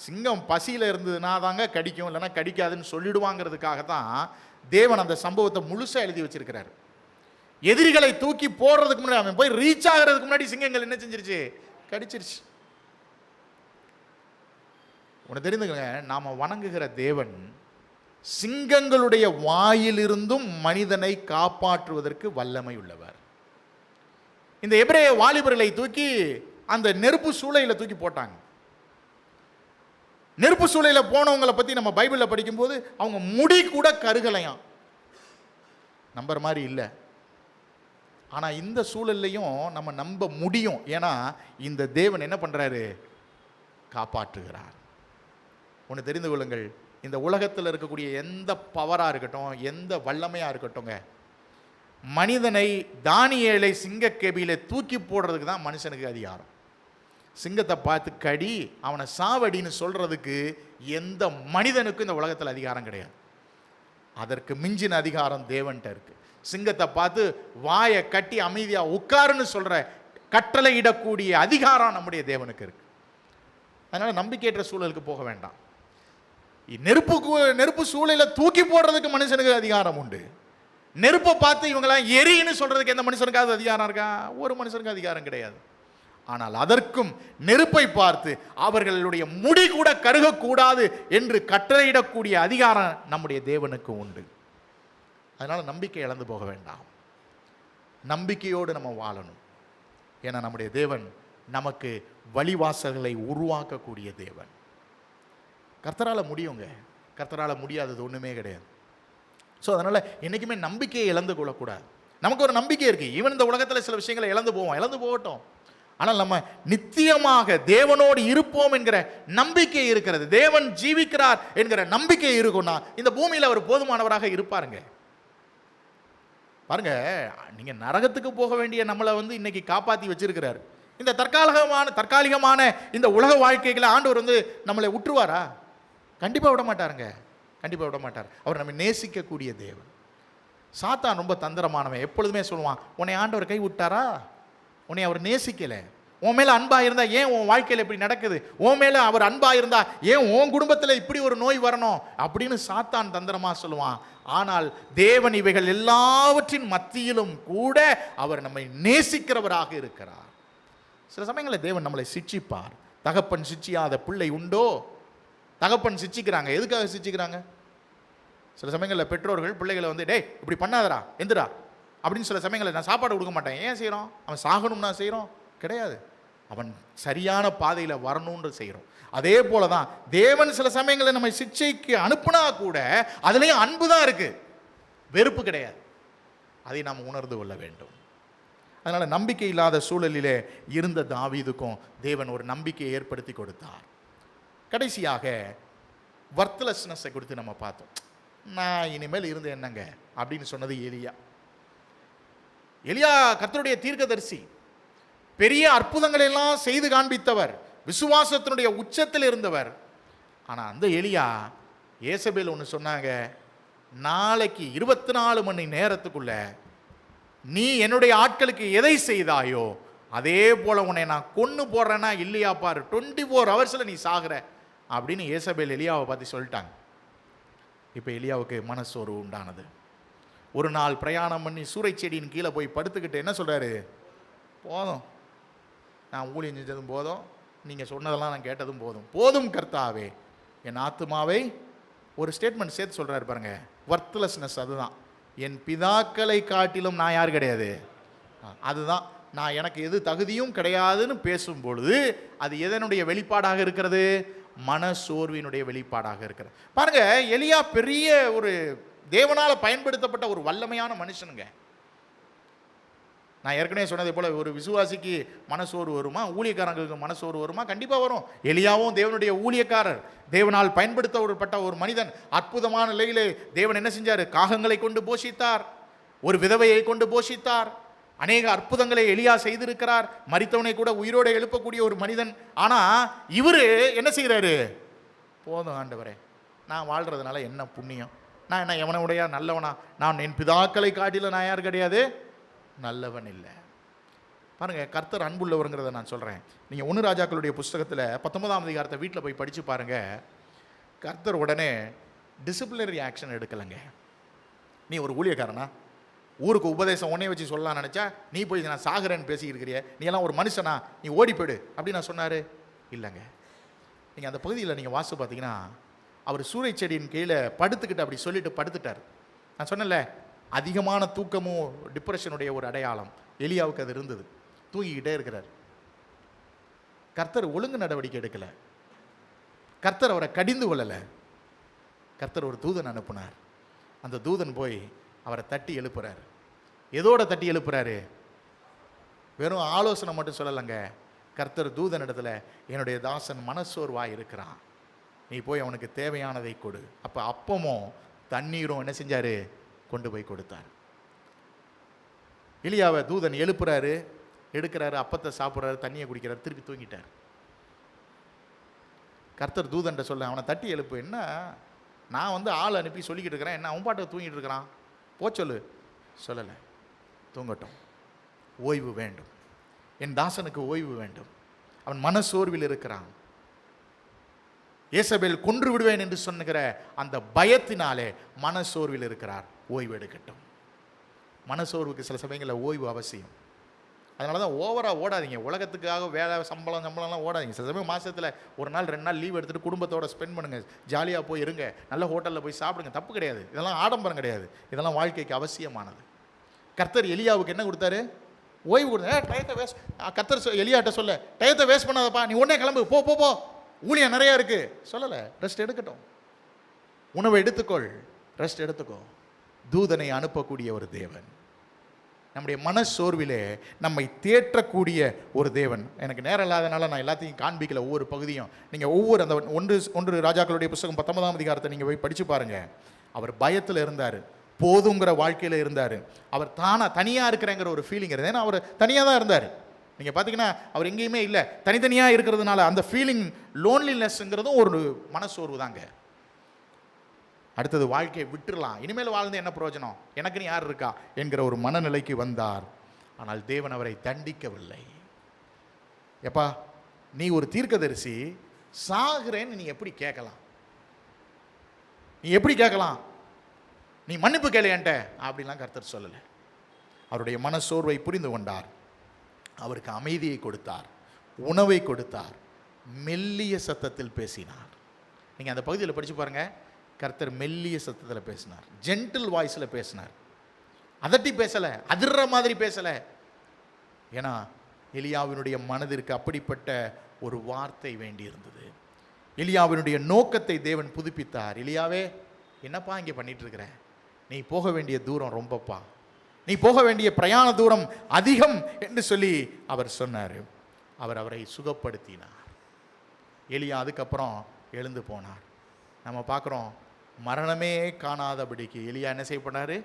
Speaker 1: சிங்கம் பசியில் இருந்ததுன்னா தாங்க கடிக்கும், இல்லைன்னா கடிக்காதுன்னு சொல்லிடுவாங்கிறதுக்காக தான் தேவன் அந்த சம்பவத்தை முழுசாக எழுதி வச்சிருக்கிறார். எதிரிகளை தூக்கி போடுறதுக்கு முன்னாடி, அவன் போய் ரீச் ஆகிறதுக்கு முன்னாடி சிங்கங்கள் என்ன செஞ்சிருச்சு? கடிச்சிருச்சு. உனக்கு தெரிந்துங்க, நாம் வணங்குகிற தேவன் சிங்கங்களுடைய வாயிலிருந்தும் மனிதனை காப்பாற்றுவதற்கு வல்லமை உள்ளவர். இந்த எபிரேய வாலிபர்களை தூக்கி அந்த நெருப்பு சூளையில் தூக்கி போட்டாங்க. நெருப்பு சூளையில் போனவங்களை பற்றி நம்ம பைபிளில் படிக்கும்போது அவங்க முடி கூட கருகலையாம். நம்புற மாதிரி இல்லை. ஆனால் இந்த சூழல்லையும் நம்ம நம்ப முடியும். ஏன்னா இந்த தேவன் என்ன பண்ணுறாரு? காப்பாற்றுகிறார். ஒன்று தெரிந்து கொள்ளுங்கள், இந்த உலகத்தில் இருக்கக்கூடிய எந்த பவராக இருக்கட்டும், எந்த வல்லமையாக இருக்கட்டும்ங்க, மனிதனை தானியேலை சிங்கக்கேபியில தூக்கி போடுறதுக்கு தான் மனுஷனுக்கு அதிகாரம். சிங்கத்தை பார்த்து கடி, அவனை சாவடின்னு சொல்றதுக்கு எந்த மனிதனுக்கும் இந்த உலகத்தில் அதிகாரம் கிடையாது. அதற்கு மிஞ்சின அதிகாரம் தேவன்கிட்ட இருக்கு. சிங்கத்தை பார்த்து வாயை கட்டி அமைதியா உட்காருன்னு சொல்ற கட்டளை இடக்கூடிய அதிகாரம் நம்முடைய தேவனுக்கு இருக்கு. அதனால நம்பிக்கையற்ற சூழலுக்கு போக வேண்டாம். நெருப்பு சூழலை தூக்கி போடுறதுக்கு மனுஷனுக்கு அதிகாரம் உண்டு. நெருப்பை பார்த்து இவங்களாம் எரின்னு சொல்றதுக்கு எந்த மனுஷனுக்காவது அதிகாரம் இருக்கா? ஒரு மனுஷனுக்கு அதிகாரம் கிடையாது. ஆனால் அதற்கும் நெருப்பை பார்த்து அவர்களுடைய முடி கூட கருகக்கூடாது என்று கட்டளையிடக்கூடிய அதிகாரம் நம்முடைய தேவனுக்கு உண்டு. அதனால நம்பிக்கை இழந்து போக வேண்டாம். நம்பிக்கையோடு நம்ம வாழணும். ஏன்னா நம்முடைய தேவன் நமக்கு வழிவாசல்களை உருவாக்கக்கூடிய தேவன். கர்த்தரால் முடியுங்க. கர்த்தரால் முடியாதது ஒன்றுமே கிடையாது. ஸோ அதனால் என்றைக்குமே நம்பிக்கையை இழந்து கொள்ளக்கூடாது. நமக்கு ஒரு நம்பிக்கை இருக்குது. ஈவன் இந்த உலகத்தில் சில விஷயங்களை இழந்து போவோம், இழந்து போகட்டும். ஆனால் நம்ம நித்தியமாக தேவனோடு இருப்போம் என்கிற நம்பிக்கை இருக்கிறது. தேவன் ஜீவிக்கிறார் என்கிற நம்பிக்கை இருக்கும்னா இந்த பூமியில் அவர் போதுமானவராக இருப்பாருங்க. பாருங்க, நீங்கள் நரகத்துக்கு போக வேண்டிய நம்மளை இன்னைக்கு காப்பாற்றி வச்சிருக்கிறார். இந்த தற்காலிகமான இந்த உலக வாழ்க்கைகளை ஆண்டவர் நம்மளை விட்டுருவாரா? கண்டிப்பாக விட மாட்டாருங்க. கண்டிப்பாக விட மாட்டார். அவர் நம்ம நேசிக்கக்கூடிய தேவன். சாத்தான் ரொம்ப தந்திரமானவன். எப்பொழுதுமே சொல்லுவான், உன்னை ஆண்டவர் கை விட்டாரா? உன்னை அவர் நேசிக்கலை. உன் மேலே அன்பாக இருந்தால் ஏன் உன் வாழ்க்கையில் இப்படி நடக்குது? உன் மேலே அவர் அன்பாக இருந்தால் ஏன் உன் குடும்பத்தில் இப்படி ஒரு நோய் வரணும் அப்படின்னு சாத்தான் தந்திரமாக சொல்லுவான். ஆனால் தேவன் இவைகள் எல்லாவற்றின் மத்தியிலும் கூட அவர் நம்மை நேசிக்கிறவராக இருக்கிறார். சில சமயங்களில் தேவன் நம்மளை சிட்சிப்பார். தகப்பன் சிட்சியாத பிள்ளை உண்டோ? தகப்பன் சிட்சிக்கிறாங்க. எதுக்காக சிட்சிக்கிறாங்க? சில சமயங்களில் பெற்றோர்கள் பிள்ளைகளை டேய் இப்படி பண்ணாதரா, எந்திரா அப்படின்னு சில சமயங்களில் நான் சாப்பாடு கொடுக்க மாட்டேன். ஏன் செய்கிறோம்? அவன் சாகணும்னா செய்கிறோம்? கிடையாது. அவன் சரியான பாதையில் வரணும்னு செய்கிறோம். அதே போல தான் தேவன் சில சமயங்களில் நம்ம சிட்சைக்கு அனுப்புனா கூட அதுலேயும் அன்பு தான் இருக்கு, வெறுப்பு கிடையாது. அதை நாம் உணர்ந்து கொள்ள வேண்டும். அதனால் நம்பிக்கை இல்லாத சூழலிலே இருந்த தாவீதுக்கும் தேவன் ஒரு நம்பிக்கையை ஏற்படுத்தி கொடுத்தார். கடைசியாக வர்த்லெஸ்னஸை கொடுத்து நம்ம பார்த்தோம். நான் இனிமேல் இருந்து என்னங்க அப்படின்னு சொன்னது எலியா. எலியா கர்த்தருடைய தீர்க்கதரிசி, பெரிய அற்புதங்களை எல்லாம் செய்து காண்பித்தவர், விசுவாசத்தினுடைய உச்சத்தில் இருந்தவர். ஆனால் அந்த எலியா ஏசபேல் ஒன்று சொன்னாங்க, நாளைக்கு 24 மணி நேரத்துக்குள்ள நீ என்னுடைய ஆட்களுக்கு எதை செய்தாயோ அதே போல உன்னை நான் கொன்னு போடுறேன்னா இல்லையா பாரு, 24 ஹவர்ஸில் நீ சாகுற அப்படின்னு ஏசபேல் எலியாவை பற்றி சொல்லிட்டாங்க. இப்போ எலியாவுக்கு மனசோர்வு உண்டானது. ஒரு நாள் பிரயாணம் பண்ணி சூறை செடியின் கீழே போய் படுத்துக்கிட்டு என்ன சொல்கிறாரு? போதும், நான் ஊழியம் செஞ்சதும் போதும், நீங்கள் சொன்னதெல்லாம் நான் கேட்டதும் போதும், போதும் கர்த்தாவே என் ஆத்துமாவை. ஒரு ஸ்டேட்மெண்ட் சேர்த்து சொல்கிறாரு பாருங்க, வர்த்லெஸ்னஸ். அதுதான் என் பிதாக்களை காட்டிலும் நான் யார் கிடையாது, அதுதான் நான், எனக்கு எது தகுதியும் கிடையாதுன்னு பேசும்பொழுது அது எதனுடைய வெளிப்பாடாக இருக்கிறது? மனசோர்வினுடைய வெளிப்பாடாக இருக்கிறது. பாருங்க, எலியா பெரிய ஒரு தேவனால் பயன்படுத்தப்பட்ட ஒரு வல்லமையான மனுஷனுங்க. நான் ஏற்கனவே சொன்னதை போல ஒரு விசுவாசிக்கு மனசோர்வு வருமா? ஊழியக்காரங்களுக்கு மனசோர்வு வருமா? கண்டிப்பாக வரும். எலியாவும் தேவனுடைய ஊழியக்காரர், தேவனால் பயன்படுத்தப்பட்ட ஒரு மனிதன். அற்புதமான நிலையிலே தேவன் என்ன செஞ்சார்? காகங்களை கொண்டு போஷித்தார், ஒரு விதவையை கொண்டு போஷித்தார், அநேக அற்புதங்களை எலியா செய்திருக்கிறார். மரித்தவனை கூட உயிரோடு எழுப்பக்கூடிய ஒரு மனிதன். ஆனால் இவர் என்ன செய்கிறாரு? போதும் ஆண்டவரே, நான் வாழ்கிறதுனால என்ன புண்ணியம், நான் என்ன எவனுடைய நல்லவனா, நான் என் பிதாக்களை காட்டில நான் யார் கிடையாது, நல்லவன் இல்லை. பாருங்கள், கர்த்தர் அன்புள்ளவருங்கிறத நான் சொல்கிறேன். நீங்கள் 1 ராஜாக்களுடைய புஸ்தகத்தில் 19ஆம் அதிகாரத்தை வீட்டில் போய் படித்து பாருங்கள். கர்த்தர் உடனே டிசிப்ளினரி ஆக்ஷன் எடுக்கலைங்க. நீ ஒரு ஊழியக்காரனா, ஊருக்கு உபதேசம் உடனே வச்சு சொல்லலாம் நினச்சா நீ போய் நான் சாகுறேன்னு பேசிக்கிறிய, நீ எல்லாம் ஒரு மனுஷனா, நீ ஓடி போயிடு அப்படின்னு நான் சொன்னார்? இல்லைங்க. நீங்கள் அந்த பகுதியில் நீங்கள் வாசி பார்த்தீங்கன்னா அவர் சூறை செடியின் கீழே படுத்துக்கிட்டு அப்படி சொல்லிட்டு படுத்துட்டார். நான் சொன்னேன்ல, அதிகமான தூக்கமும் டிப்ரெஷனுடைய ஒரு அடையாளம் எலியாவுக்கு அது இருந்தது. தூங்கிக்கிட்டே இருக்கிறார். கர்த்தர் ஒழுங்கு நடவடிக்கை எடுக்கலை, கர்த்தர் அவரை கடிந்து கொள்ளலை. கர்த்தர் ஒரு தூதன் அனுப்புனார். அந்த தூதன் போய் அவரை தட்டி எழுப்புறாரு. எதோட தட்டி எழுப்புறாரு? வெறும் ஆலோசனை மட்டும் சொல்லலைங்க. கர்த்தர் தூதனிடத்துல, என்னுடைய தாசன் மனசோர்வாய் இருக்கிறான், நீ போய் அவனுக்கு தேவையானதை கொடு. அப்போ அப்பமும் தண்ணீரும் என்ன செஞ்சாரு? கொண்டு போய் கொடுத்தார். எலியாவை தூதன் எழுப்புறாரு, எடுக்கிறாரு, அப்பத்தை சாப்பிட்றாரு, தண்ணியை குடிக்கிறாரு, திருப்பி தூங்கிட்டார். கர்த்தர் தூதன்ட்ட சொல்ல, அவனை தட்டி எழுப்பு. என்ன, நான் ஆள் அனுப்பி சொல்லிக்கிட்டு இருக்கிறேன், என்ன அவன் பாட்டுக்கு தூங்கிட்டு இருக்கிறான், போ சொல்லு. சொல்லலை. தூங்கட்டும், ஓய்வு வேண்டும், என் தாசனுக்கு ஓய்வு வேண்டும். அவன் மனசோர்வில் இருக்கிறான். ஏசபேல் கொன்று விடுவேன் என்று சொன்னுகிற அந்த பயத்தினாலே மனசோர்வில் இருக்கிறார். ஓய்வு எடுக்கட்டும். மனசோர்வுக்கு சில சமயங்களில் ஓய்வு அவசியம். அதனால தான் ஓவராக ஓடாதீங்க. உலகத்துக்காக வேலை சம்பளம்லாம் ஓடாதீங்க. சில சமயம் மாதத்தில் 1 நாள் 2 நாள் லீவ் எடுத்துகிட்டு குடும்பத்தோட ஸ்பெண்ட் பண்ணுங்கள். ஜாலியாக போய் இருங்க, நல்ல ஹோட்டலில் போய் சாப்பிடுங்க, தப்பு கிடையாது. இதெல்லாம் ஆடம்பரம் கிடையாது, இதெல்லாம் வாழ்க்கைக்கு அவசியமானது. கர்த்தர் எலியாவுக்கு என்ன கொடுத்தாரு? ஓய்வு கொடுத்தாரு. டயத்தை வேஸ்ட், கர்த்தர் எலியாட்ட சொல்ல, டயத்தை வேஸ்ட் பண்ணாதப்பா, நீ உடனே கிளம்பு, போ போ போ, ஊழியம் நிறையா இருக்குது சொல்லலை. ரெஸ்ட் எடுக்கட்டும், உணவை எடுத்துக்கொள், ரெஸ்ட் எடுத்துக்கோ. தூதனை அனுப்பக்கூடிய ஒரு தேவன், நம்முடைய மனசோர்விலே நம்மை தேற்றக்கூடிய ஒரு தேவன். எனக்கு நேரம் இல்லாதனால நான் எல்லாத்தையும் காண்பிக்கல, ஒவ்வொரு பகுதியும். நீங்கள் ஒவ்வொரு அந்த ஒன்று ராஜாக்களுடைய புத்தகம் 19ஆம் அதிகாரத்தை நீங்கள் போய் படித்து பாருங்கள். அவர் பயத்தில் இருந்தார், போதுங்கிற வாழ்க்கையில் இருந்தார். அவர் தனியாக இருக்கிறேங்கிற ஒரு ஃபீலிங் இருந்தது. ஏன்னா அவர் தனியாக தான் இருந்தார். நீங்கள் பார்த்தீங்கன்னா அவர் எங்கேயுமே இல்லை, தனித்தனியாக இருக்கிறதுனால அந்த ஃபீலிங், லோன்லினஸ்ங்கிறதும் ஒரு மனசோர்வு தாங்க. அடுத்தது வாழ்க்கையை விட்டுறலாம், இனிமேல் வாழ்ந்து என்ன பிரயோஜனம், எனக்குன்னு யார் இருக்கா என்கிற ஒரு மனநிலைக்கு வந்தார். ஆனால் தேவன் அவரை தண்டிக்கவில்லை. எப்பா, நீ ஒரு தீர்க்கதரிசி, சாகிறேன்னு நீ எப்படி கேட்கலாம்? நீ எப்படி கேட்கலாம்? நீ மன்னிப்பு கேளையன்ட்ட அப்படிலாம் கர்த்தர் சொல்லலை. அவருடைய மனசோர்வை புரிந்து கொண்டார். அவருக்கு அமைதியை கொடுத்தார், உணவை கொடுத்தார், மெல்லிய சத்தத்தில் பேசினார். நீங்கள் அந்த பகுதியில் படித்து பாருங்கள். கர்த்தர் மெல்லிய சத்தத்தில் பேசினார், ஜென்டில் வாய்ஸில் பேசினார், அதட்டி பேசலை, அதிர்ற மாதிரி பேசலை. ஏன்னா எலியாவினுடைய மனதிற்கு அப்படிப்பட்ட ஒரு வார்த்தை வேண்டி இருந்தது. எலியாவினுடைய நோக்கத்தை தேவன் புதுப்பித்தார். எலியாவே, என்னப்பா இங்கே பண்ணிட்டு இருக்கிற? நீ போக வேண்டிய தூரம் ரொம்பப்பா, நீ போக வேண்டிய பிரயாண தூரம் அதிகம் என்று சொல்லி அவர் சொன்னார். அவரை சுகப்படுத்தினார். எலியா அதுக்கப்புறம் எழுந்து போனார். நம்ம பார்க்குறோம், மரணமே காணாதபடிக்கு எலியா என்ன செய்யப்பட்டார்?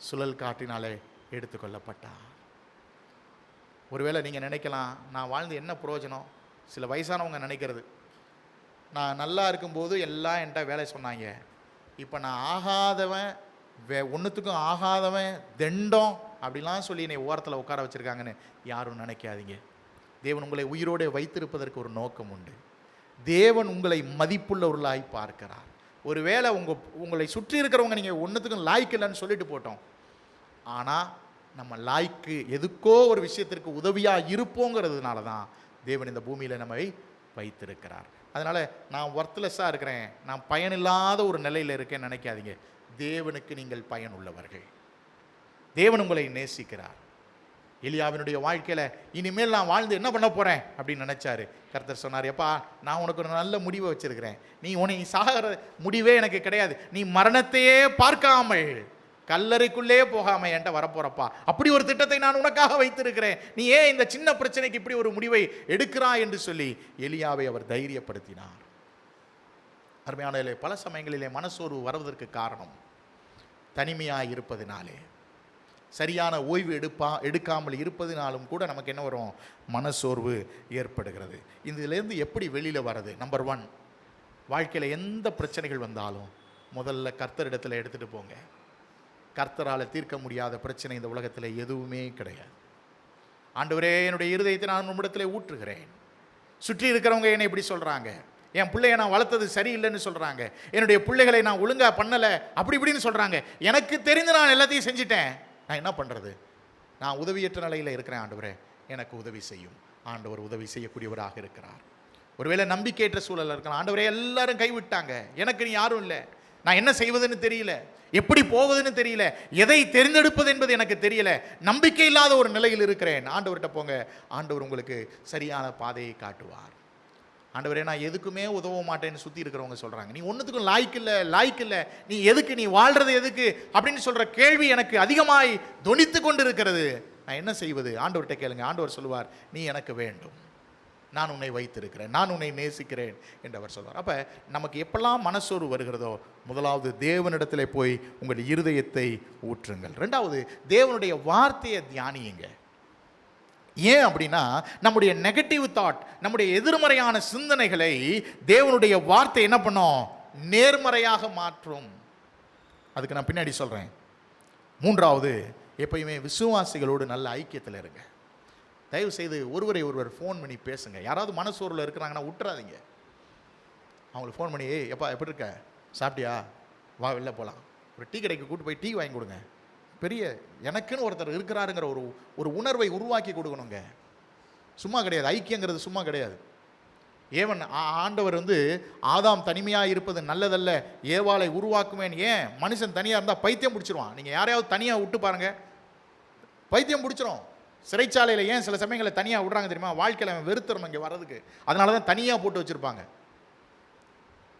Speaker 1: சுழல் காற்றினாலே எடுத்துக்கொள்ளப்பட்டார். ஒருவேளை நீங்கள் நினைக்கலாம், நான் வாழ்ந்து என்ன பிரயோஜனம்? சில வயசானவங்க நினைக்கிறது, நான் நல்லா இருக்கும்போது எல்லாம் என்கிட்ட வேலை சொன்னாங்க, இப்போ நான் ஆகாதவன், ஒன்றுத்துக்கும் ஆகாதவன், தெண்டம் அப்படிலாம் சொல்லி என்னை ஓரத்தில் உட்கார வச்சுருக்காங்கன்னு யாரும் நினைக்காதீங்க. தேவன் உங்களை உயிரோடு வைத்திருப்பதற்கு ஒரு நோக்கம் உண்டு. தேவன் உங்களை மதிப்புள்ளவர்களாய் பார்க்கிறார். ஒருவேளை உங்களை சுற்றி இருக்கிறவங்க நீங்கள் ஒன்றுத்துக்கும் லாய்க்கு இல்லைன்னு சொல்லிட்டு போட்டோம், ஆனால் நம்ம லாய்க்கு எதுக்கோ ஒரு விஷயத்திற்கு உதவியாக இருப்போங்கிறதுனால தான் தேவன் இந்த பூமியில் நம்மை வைத்திருக்கிறார். அதனால் நான் ஒர்த்லெஸ்ஸாக இருக்கிறேன், நான் பயனில்லாத ஒரு நிலையில் இருக்கேன்னு நினைக்காதீங்க. தேவனுக்கு நீங்கள் பயனுள்ளவர்கள். தேவன் உங்களை நேசிக்கிறார். எலியாவினுடைய வாழ்க்கையில் இனிமேல் நான் வாழ்ந்து என்ன பண்ண போகிறேன் அப்படின்னு நினச்சாரு. கர்த்தர் சொன்னார், எப்பா, நான் உனக்கு ஒரு நல்ல முடிவை வச்சுருக்கிறேன். நீ சாகிற முடிவே எனக்கு கிடையாது. நீ மரணத்தையே பார்க்காமல், கல்லறைக்குள்ளே போகாமல் என்கிட்ட வரப்போறப்பா. அப்படி ஒரு திட்டத்தை நான் உனக்காக வைத்திருக்கிறேன். நீ ஏன் இந்த சின்ன பிரச்சனைக்கு இப்படி ஒரு முடிவை எடுக்கிறாய் என்று சொல்லி எலியாவை அவர் தைரியப்படுத்தினார். அருமையானவர்களே, பல சமயங்களிலே மனசோர்வு வருவதற்கு காரணம் தனிமையாக இருப்பதினாலே, சரியான ஓய்வு எடுக்காமல் இருப்பதினாலும் கூட நமக்கு என்ன வரும்? மனசோர்வு ஏற்படுகிறது. இதிலேருந்து எப்படி வெளியில் வர்றது? நம்பர் 1, வாழ்க்கையில் எந்த பிரச்சனைகள் வந்தாலும் முதல்ல கர்த்தரிடத்தில் எடுத்துகிட்டு போங்க. கர்த்தரால் தீர்க்க முடியாத பிரச்சனை இந்த உலகத்தில் எதுவுமே கிடையாது. ஆண்டவரே, என்னுடைய இருதயத்தை நான் உம்மிடத்தில் ஊற்றுகிறேன். சுற்றி இருக்கிறவங்க என்னை இப்படி சொல்கிறாங்க, என் பிள்ளையை நான் வளர்த்தது சரியில்லைன்னு சொல்கிறாங்க, என்னுடைய பிள்ளைகளை நான் ஒழுங்காக பண்ணலை அப்படி இப்படின்னு சொல்கிறாங்க. எனக்கு தெரிந்து நான் எல்லாத்தையும் செஞ்சிட்டேன், நான் என்ன பண்ணுறது? நான் உதவியற்ற நிலையில் இருக்கிறேன். ஆண்டவரே, எனக்கு உதவி செய்யும். ஆண்டவர் உதவி செய்யக்கூடியவராக இருக்கிறார். ஒருவேளை நம்பிக்கையற்ற சூழலில் இருக்கலாம். ஆண்டவரே, எல்லாரும் கைவிட்டாங்க, எனக்கு நீ யாரும் இல்லை, நான் என்ன செய்வதுன்னு தெரியல, எப்படி போவதுன்னு தெரியல, எதை தெரிந்தெடுப்பது என்பது எனக்கு தெரியல, நம்பிக்கை இல்லாத ஒரு நிலையில் இருக்கிறேன். ஆண்டவர்கிட்ட போங்க, ஆண்டவர் உங்களுக்கு சரியான பாதையை காட்டுவார். ஆண்டவரே, நான் எதுக்குமே உதவ மாட்டேன்னு சுற்றி இருக்கிறவங்க சொல்கிறாங்க, நீ ஒன்றுத்துக்கும் லாய்க்கு இல்லை, நீ எதுக்கு, நீ வாழ்கிறது எதுக்கு அப்படின்னு சொல்கிற கேள்வி எனக்கு அதிகமாய் தொனித்து கொண்டு இருக்கிறது. நான் என்ன செய்வது? ஆண்டவர்கிட்ட கேளுங்க. ஆண்டவர் சொல்லுவார், நீ எனக்கு வேண்டும், நான் உன்னை வைத்திருக்கிறேன், நான் உன்னை நேசிக்கிறேன் என்று அவர் சொல்வார். அப்போ நமக்கு எப்பெல்லாம் மனசோர்வு வருகிறதோ, முதலாவது தேவனிடத்தில் போய் உங்கள் இருதயத்தை ஊற்றுங்கள். ரெண்டாவது, தேவனுடைய வார்த்தையை தியானியுங்க. ஏன் அப்படின்னா, நம்முடைய நெகட்டிவ் தாட், நம்முடைய எதிர்மறையான சிந்தனைகளை தேவனுடைய வார்த்தை என்ன பண்ணும்? நேர்மறையாக மாற்றும். அதுக்கு நான் பின்னாடி சொல்கிறேன். மூன்றாவது, எப்பயுமே விசுவாசிகளோடு நல்ல ஐக்கியத்தில் இருங்க. தயவு செய்து ஒருவரை ஒருவர் ஃபோன் பண்ணி பேசுங்க. யாராவது மனசோர்வில் இருக்கிறாங்கன்னா விட்டுறாதீங்க. அவங்களுக்கு ஃபோன் பண்ணி, எப்பா எப்படி இருக்க, சாப்பிட்டியா, வா வெளில போகலாம், ஒரு டீ கடைக்கு கூட்டு போய் டீ வாங்கி கொடுங்க. பெரிய எனக்குன்னு ஒருத்தர் இருக்கிறாருங்கிற ஒரு உணர்வை உருவாக்கி கொடுக்கணுங்க. சும்மா கிடையாது, ஐக்கியங்கிறது சும்மா கிடையாது. ஆண்டவர் ஆதாம் தனிமையாக இருப்பது நல்லதல்ல, ஏவாளை உருவாக்குவேன். ஏன்? மனுஷன் தனியாக இருந்தால் பைத்தியம் பிடிச்சிருவான். நீங்கள் யாரையாவது தனியாக விட்டு பாருங்க, பைத்தியம் பிடிச்சிரும். சிறைச்சாலையில் ஏன் சில சமயங்களில் தனியாக விடுறாங்க தெரியுமா? வாழ்க்கையில் அவன் வெறுத்துறணும் இங்கே வர்றதுக்கு. அதனால தான் தனியாக போட்டு வச்சுருப்பாங்க.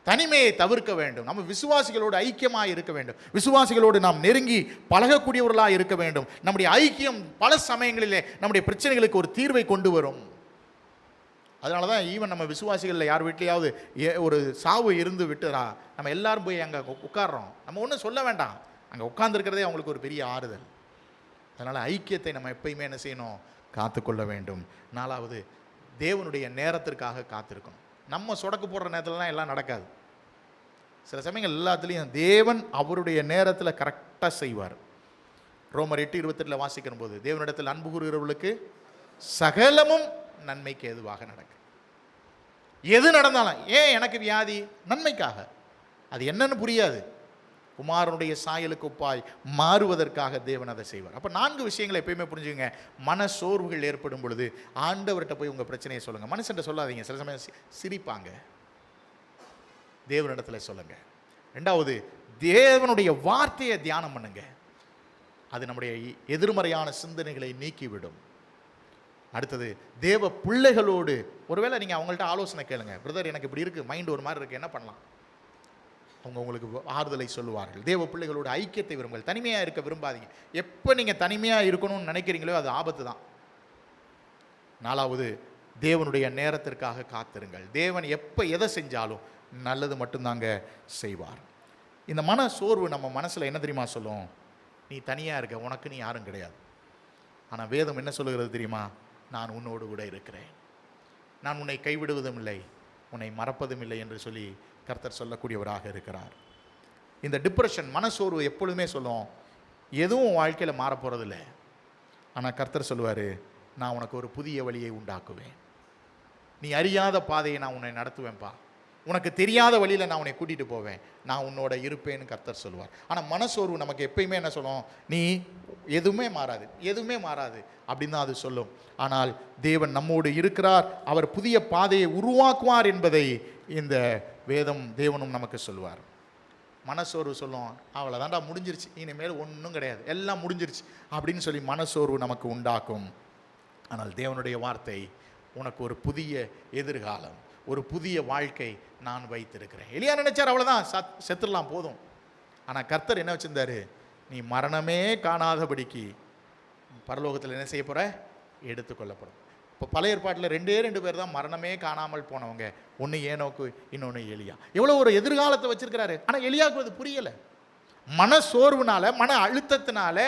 Speaker 1: தனிமையை தவிர்க்க வேண்டும். நம்ம விசுவாசிகளோடு ஐக்கியமாக இருக்க வேண்டும். விசுவாசிகளோடு நாம் நெருங்கி பழகக்கூடியவர்களாக இருக்க வேண்டும். நம்முடைய ஐக்கியம் பல சமயங்களிலே நம்முடைய பிரச்சனைகளுக்கு ஒரு தீர்வை கொண்டு வரும். அதனால தான் ஈவன் நம்ம விசுவாசிகளில் யார் வீட்லையாவது ஒரு சாவு இருந்து விட்டுறா, நம்ம எல்லாரும் போய் அங்கே உட்கார்றோம். நம்ம ஒன்றும் சொல்ல வேண்டாம், அங்கே உட்கார்ந்துருக்கிறதே அவங்களுக்கு ஒரு பெரிய ஆறுதல். அதனால் ஐக்கியத்தை நம்ம எப்பயுமே என்ன செய்யணும்? காத்துக்கொள்ள வேண்டும். நாலாவது, தேவனுடைய நேரத்திற்காக காத்திருக்கணும். நம்ம சொடக்கு போடுற நேரத்துலலாம் எல்லாம் நடக்காது. சில சமயங்கள் எல்லாத்துலேயும் தேவன் அவருடைய நேரத்தில் கரெக்டாக செய்வார். ரோமர் 8:28 வாசிக்கிற போது, தேவனிடத்தில் அன்பு கூறுகிறவர்களுக்கு சகலமும் நன்மைக்கு ஏதுவாக நடக்கும். எது நடந்தாலும், ஏன் எனக்கு வியாதி? நன்மைக்காக. அது என்னன்னு புரியாது. குமாரனுடைய சாயலுக்கு ஒப்பாய் மாறுவதற்காக தேவன் அதை செய்வார். அப்போ 4 விஷயங்களை எப்பயுமே புரிஞ்சுங்க. மன சோர்வுகள் ஏற்படும் பொழுது ஆண்டவர்கிட்ட போய் உங்கள் பிரச்சனையை சொல்லுங்கள். மனுஷன்ட்ட சொல்லாதீங்க. சில சமயம் சிரிப்பாங்க. தேவனிடத்தில் சொல்லுங்க. ரெண்டாவது, தேவனுடைய வார்த்தையை தியானம் பண்ணுங்க. அது நம்முடைய எதிர்மறையான சிந்தனைகளை நீக்கிவிடும். அடுத்தது, தேவ பிள்ளைகளோடு ஒருவேளை நீங்கள் அவங்கள்ட்ட ஆலோசனை கேளுங்க. பிரதர், எனக்கு இப்படி இருக்குது, மைண்ட் ஒரு மாதிரி இருக்குது, என்ன பண்ணலாம்? அவங்க உங்களுக்கு ஆறுதலை சொல்லுவார்கள். தேவ பிள்ளைகளோட ஐக்கியத்தை விரும்புங்கள். தனிமையாக இருக்க விரும்பாதீங்க. எப்போ நீங்கள் தனிமையாக இருக்கணும்னு நினைக்கிறீங்களோ அது ஆபத்து தான். நாலாவது, தேவனுடைய நேரத்திற்காக காத்திருங்கள். தேவன் எப்போ எதை செஞ்சாலும் நல்லது மட்டும்தாங்க செய்வார். இந்த மன சோர்வு நம்ம மனசில் என்ன தெரியுமா சொல்லும்? நீ தனியாக இருக்க, உனக்குன்னு யாரும் கிடையாது. ஆனால் வேதம் என்ன சொல்லுகிறது தெரியுமா? நான் உன்னோடு கூட இருக்கிறேன், நான் உன்னை கைவிடுவதும் இல்லை, உன்னை மறப்பதும் இல்லை என்று சொல்லி கர்த்தர் சொல்லக்கூடியவராக இருக்கிறார். இந்த டிப்ரெஷன், மனசோர்வு எப்பொழுதுமே சொல்லும், எதுவும் வாழ்க்கையில் மாறப்போகிறதில்லை. ஆனால் கர்த்தர் சொல்லுவார், நான் உனக்கு ஒரு புதிய வழியை உண்டாக்குவேன், நீ அறியாத பாதையை நான் உன்னை நடத்துவேன்ப்பா, உனக்கு தெரியாத வழியில் நான் உன்னை கூட்டிகிட்டு போவேன், நான் உன்னோட இருப்பேன்னு கர்த்தர் சொல்லுவார். ஆனால் மனசோர்வு நமக்கு எப்பயுமே என்ன சொல்லும்? நீ எதுவுமே மாறாது, எதுவுமே மாறாது அப்படின்னு தான் அது சொல்லும். ஆனால் தேவன் நம்மோடு இருக்கிறார், அவர் புதிய பாதையை உருவாக்குவார் என்பதை இந்த வேதம் தேவனும் நமக்கு சொல்லுவார். மனசோர்வு சொல்லும், அவ்வளோதான்டா முடிஞ்சிருச்சு, இனிமேல் ஒன்றும் கிடையாது, எல்லாம் முடிஞ்சிருச்சு அப்படின்னு சொல்லி மனசோர்வு நமக்கு உண்டாக்கும். ஆனால் தேவனுடைய வார்த்தை, உனக்கு ஒரு புதிய எதிர்காலம், ஒரு புதிய வாழ்க்கை நான் வைத்திருக்கிறேன். எலியா நினைச்சார் அவ்வளோதான், செத்துடலாம் போதும். ஆனால் கர்த்தர் என்ன வச்சிருந்தாரு? நீ மரணமே காணாதபடிக்கு பரலோகத்தில் என்ன செய்ய போகிற? எடுத்துக்கொள்ளப்படும். இப்போ பழைய ஏற்பாட்டில் 2 பேர் தான் மரணமே காணாமல் போனவங்க. ஒன்று ஏனோக்கு, இன்னொன்று எலியா. எவ்வளோ ஒரு எதிர்காலத்தை வச்சிருக்கிறாரு. ஆனால் எலியாவுக்கு அது புரியலை. மன சோர்வுனால, மன அழுத்தத்தினால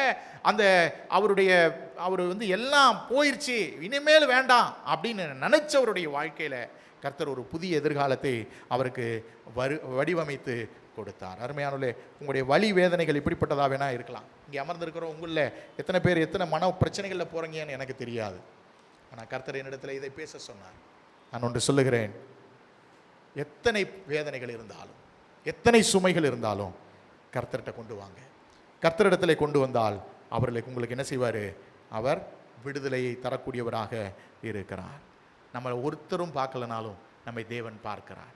Speaker 1: அவர் எல்லாம் போயிடுச்சு, இனிமேல் வேண்டாம் அப்படின்னு நினைச்சவருடைய வாழ்க்கையில் கர்த்தர் ஒரு புதிய எதிர்காலத்தை அவருக்கு வடிவமைத்து கொடுத்தார். அருமையானவர்களே, உங்களுடைய வலி வேதனைகள் இப்படிப்பட்டதாக வேணா இருக்கலாம். இங்கே அமர்ந்திருக்கிறோம், உங்களில் எத்தனை பேர் எத்தனை மன பிரச்சனைகளில் போகிறீங்கன்னு எனக்கு தெரியாது. ஆனால் கர்த்தர் என்னிடத்தில் இதை பேச சொன்னார். நான் ஒன்று சொல்லுகிறேன், எத்தனை வேதனைகள் இருந்தாலும், எத்தனை சுமைகள் இருந்தாலும் கர்த்தர்கிட்ட கொண்டு வாங்க. கர்த்தரிடத்தில் கொண்டு வந்தால் அவர்களுக்கு உங்களுக்கு என்ன செய்வார்? அவர் விடுதலையை தரக்கூடியவராக இருக்கிறார். நம்மளை ஒருத்தரும் பார்க்கலனாலும் நம்மை தேவன் பார்க்கிறார்.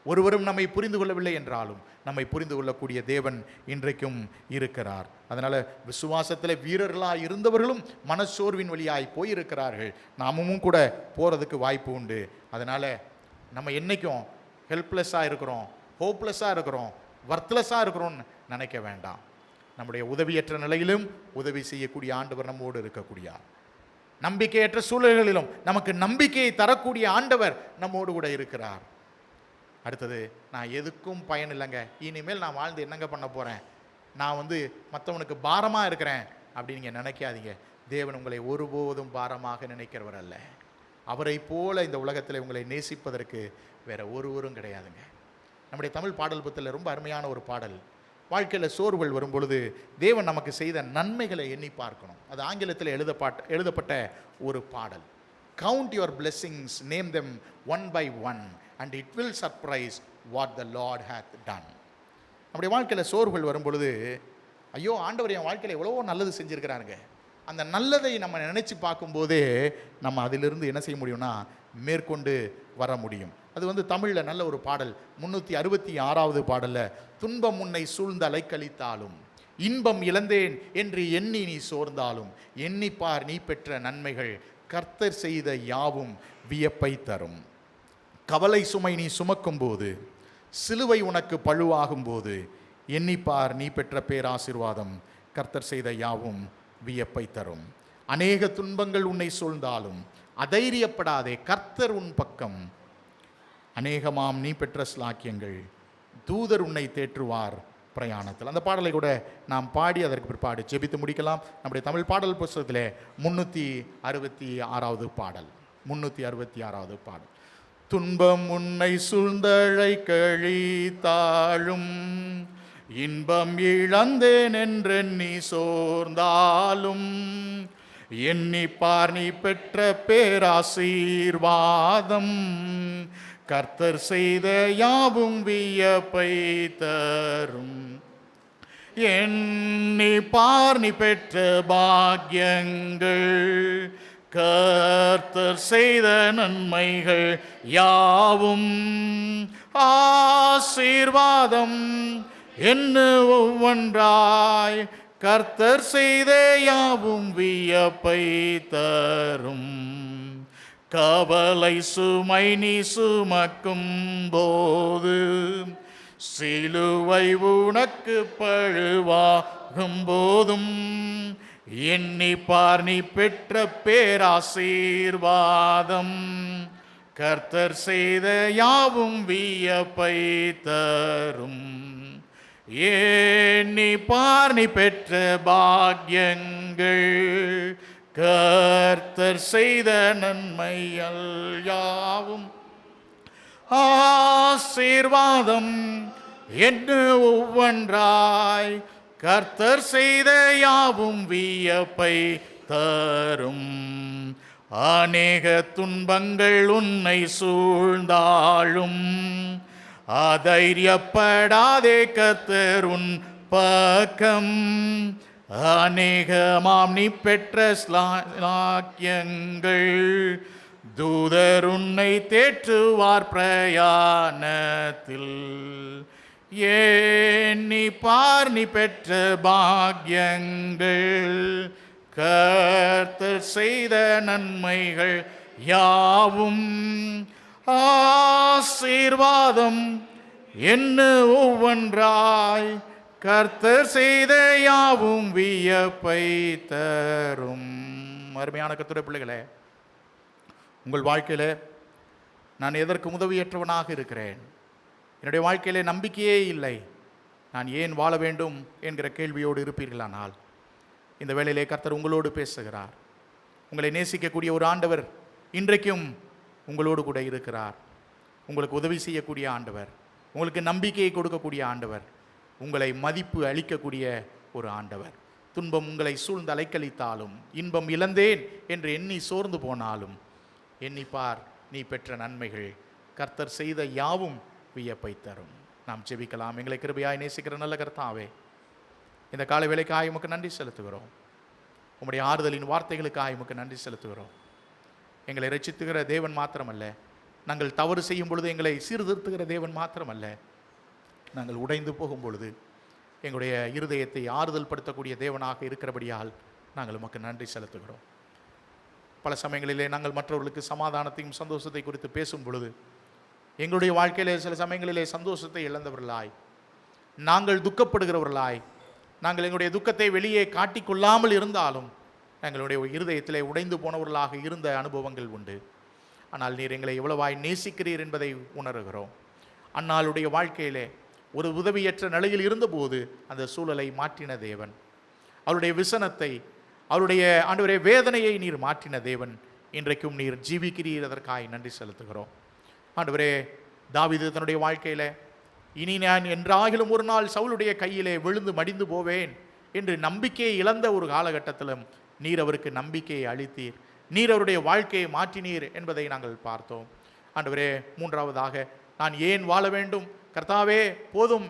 Speaker 1: ஒருவரும் நம்மை புரிந்து கொள்ளவில்லை என்றாலும் நம்மை புரிந்து கொள்ளக்கூடிய தேவன் இன்றைக்கும் இருக்கிறார். அதனால் விசுவாசத்தில் வீரர்களாக இருந்தவர்களும் மனச்சோர்வின் வழியாய் போயிருக்கிறார்கள். நாமும் கூட போகிறதுக்கு வாய்ப்பு உண்டு. அதனால் நம்ம என்றைக்கும் ஹெல்ப்லெஸ்ஸாக இருக்கிறோம், ஹோப்லெஸ்ஸாக இருக்கிறோம், வர்த்லெஸ்ஸாக இருக்கிறோம்னு நினைக்க வேண்டாம். நம்முடைய உதவியற்ற நிலையிலும் உதவி செய்யக்கூடிய ஆண்டவர் நம்மோடு இருக்கக்கூடியார். நம்பிக்கையற்ற சூழல்களிலும் நமக்கு நம்பிக்கையை தரக்கூடிய ஆண்டவர் நம்மோடு கூட இருக்கிறார். அடுத்தது, நான் எதுக்கும் பயன் இல்லைங்க, இனிமேல் நான் வாழ்ந்து என்னங்க பண்ண போகிறேன், நான் மற்றவனுக்கு பாரமாக இருக்கிறேன் அப்படின்னு நீங்கள் நினைக்காதீங்க. தேவன் உங்களை ஒருபோதும் பாரமாக நினைக்கிறவர் அல்ல. அவரை போல இந்த உலகத்தில் உங்களை நேசிப்பதற்கு வேற ஒருவரும் கிடையாதுங்க. நம்முடைய தமிழ் பாடல் புத்தகத்தில் ரொம்ப அருமையான ஒரு பாடல், வாழ்க்கையில் சோர்வுகள் வரும் பொழுது தேவன் நமக்கு செய்த நன்மைகளை எண்ணி பார்க்கணும். அது ஆங்கிலத்தில் எழுதப்பட்ட ஒரு பாடல். Count your blessings, name them one by one, and it will surprise what the Lord hath done. நம்முடைய வாழ்க்கையில் சோர்வுகள் வரும் பொழுது, ஐயோ ஆண்டவர் என் வாழ்க்கையில் எவ்வளவோ நல்லது செஞ்சுருக்கிறாருங்க, அந்த நல்லதை நம்ம நினச்சி பார்க்கும்போதே நம்ம அதிலிருந்து என்ன செய்ய முடியும்னா மேற்கொண்டு வர முடியும். அது தமிழில் நல்ல ஒரு பாடல், 366வது பாடலில், துன்பம் உன்னை சூழ்ந்த அலைக்கழித்தாலும் இன்பம் இழந்தேன் என்று எண்ணி நீ சோர்ந்தாலும் எண்ணிப்பார் நீ பெற்ற நன்மைகள் கர்த்தர் செய்த யாவும் வியப்பை தரும். கவலை சுமை நீ சுமக்கும் போது, சிலுவை உனக்கு பழுவாகும் போது எண்ணிப்பார் நீ பெற்ற பேராசீர்வாதம் கர்த்தர் செய்த யாவும் வியப்பை தரும். அநேக துன்பங்கள் உன்னை சூழ்ந்தாலும் அதைரியப்படாதே, கர்த்தர் உன் பக்கம். அநேகமாம் நீ பெற்ற ஸ்லாக்கியங்கள் தூதர் உன்னை தேற்றுவார் பிரயாணத்தில். அந்த பாடலை கூட நாம் பாடி அதற்கு பிற்பாடு ஜெபித்து முடிக்கலாம். நம்முடைய தமிழ் பாடல் புத்தகத்திலே 366வது பாடல். 366வது பாடல். துன்பம் உன்னை சூழ்ந்தழை கழித்தாலும் இன்பம் இழந்தேன் என்று நீ சோர்ந்தாலும் எண்ணிப்பார் நீ பெற்ற பேராசீர்வாதம் கர்த்தர் செய்த யாவும் வியப்பை தரும். எண்ணிப்பார் நீ பெற்ற பாக்கியங்கள் கர்த்தர் செய்த நன்மைகள் யாவும் ஆசீர்வாதம் என்ன ஒவ்வொன்றாய் கர்த்தர் செய்த யாவும் வியப்பை தரும். கவலை சுமை நீ சுமக்கும் போது, சிலுவை உனக்கு பழுவாகும் போதும் எண்ணிப்பார் நீ பெற்ற பேராசீர்வாதம் கர்த்தர் செய்த யாவும் வியப்பை தரும். எண்ணிப்பார் நீ பெற்ற பாக்கியங்கள் கர்த்தர் செய்த நன்மைகள் யாவும் ஆசீர்வாதம் என்ன ஒவ்வொன்றாய் கர்த்தர் செய்த யாவும் வியப்பை தரும். அநேக துன்பங்கள் உன்னை சூழ்ந்தாலும் அதைரியப்படாதே, கர்த்தர் உன் பக்கம். அநேகமாம் நீ பெற்ற ஸ்லாக்கியங்கள் தூதர் உன்னை தேற்றுவார் பிரயாணத்தில். எண்ணிப்பார் நீ பெற்ற பாக்கியங்கள் கர்த்தர் செய்த நன்மைகள் யாவும் ஆசீர்வாதம் என்ன ஒவ்வொன்றாய் கர்த்தர் செய்த யாவும் வியப்பை தரும். அருமையான கர்த்தருடைய பிள்ளைகளே, உங்கள் வாழ்க்கையில் நான் எதற்கு உதவியற்றவனாக இருக்கிறேன், என்னுடைய வாழ்க்கையிலே நம்பிக்கையே இல்லை, நான் ஏன் வாழ வேண்டும் என்கிற கேள்வியோடு இருப்பீர்களானால் இந்த வேளையிலே கர்த்தர் உங்களோடு பேசுகிறார். உங்களை நேசிக்கக்கூடிய ஒரு ஆண்டவர் இன்றைக்கும் உங்களோடு கூட இருக்கிறார். உங்களுக்கு உதவி செய்யக்கூடிய ஆண்டவர், உங்களுக்கு நம்பிக்கையை கொடுக்கக்கூடிய ஆண்டவர், உங்களை மதிப்பு அளிக்கக்கூடிய ஒரு ஆண்டவர். துன்பம் உங்களை சூழ்ந்து அலைக்கழித்தாலும் இன்பம் இழந்தேன் என்று எண்ணி சோர்ந்து போனாலும் எண்ணிப்பார் நீ பெற்ற நன்மைகள் கர்த்தர் செய்த யாவும் வியப்பை தரும். நாம் ஜெபிக்கலாம். எங்களை கிருபையாய் நேசிக்கிற நல்ல கர்த்தாவே, இந்த காலை வேளைக்காய் உமக்கு நன்றி செலுத்துகிறோம். உம்முடைய ஆறுதலின் வார்த்தைகளுக்காய் உமக்கு நன்றி செலுத்துகிறோம். எங்களை ரட்சித்துகிற தேவன் மாத்திரமல்ல, நாங்கள் தவறு செய்யும் பொழுது எங்களை சீர்திருத்துகிற தேவன் மாத்திரமல்ல, நாங்கள் உடைந்து போகும் பொழுது எங்களுடைய இருதயத்தை ஆறுதல் படுத்தக்கூடிய தேவனாக இருக்கிறபடியால் நாங்கள் உமக்கு நன்றி செலுத்துகிறோம். பல சமயங்களிலே நாங்கள் மற்றவர்களுக்கு சமாதானத்தையும் சந்தோஷத்தை குறித்து பேசும் பொழுது எங்களுடைய வாழ்க்கையிலே சில சமயங்களிலே சந்தோஷத்தை இழந்தவர்களாய், நாங்கள் துக்கப்படுகிறவர்களாய், நாங்கள் எங்களுடைய துக்கத்தை வெளியே காட்டிக்கொள்ளாமல் இருந்தாலும் எங்களுடைய இருதயத்திலே உடைந்து போனவர்களாக இருந்த அனுபவங்கள் உண்டு. ஆனால் நீர் எங்களை எவ்வளவாய் நேசிக்கிறீர் என்பதை உணர்கிறோம். அன்னாளுடைய வாழ்க்கையிலே ஒரு உதவியற்ற நிலையில் இருந்தபோது அந்த சூழலை மாற்றின தேவன். அவருடைய விசனத்தை, அவருடைய ஆண்டவரே வேதனையை நீர் மாற்றின தேவன். இன்றைக்கும் நீர் ஜீவிக்கிறீர், அதற்காய் நன்றி செலுத்துகிறோம். ஆண்டவரே, தாவீது தன்னுடைய வாழ்க்கையில் இனி நான் என்றாகிலும் ஒரு நாள் சவுலுடைய கையிலே விழுந்து மடிந்து போவேன் என்று நம்பிக்கையை இழந்த ஒரு காலகட்டத்திலும் நீர் அவருக்கு நம்பிக்கையை அளித்தீர். நீர் அவருடைய வாழ்க்கையை மாற்றினீர் என்பதை நாங்கள் பார்த்தோம். ஆண்டவரே, மூன்றாவதாக நான் ஏன் வாழ வேண்டும் கர்த்தாவே, போதும்,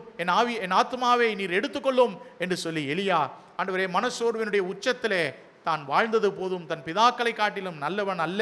Speaker 1: என் ஆத்மாவை நீர் எடுத்துக்கொள்ளும் என்று சொல்லி எலியா ஆண்டவரே மனசோர்வினுடைய உச்சத்திலே தான் வாழ்ந்தது போதும், தன் பிதாக்களை காட்டிலும் நல்லவன் அல்ல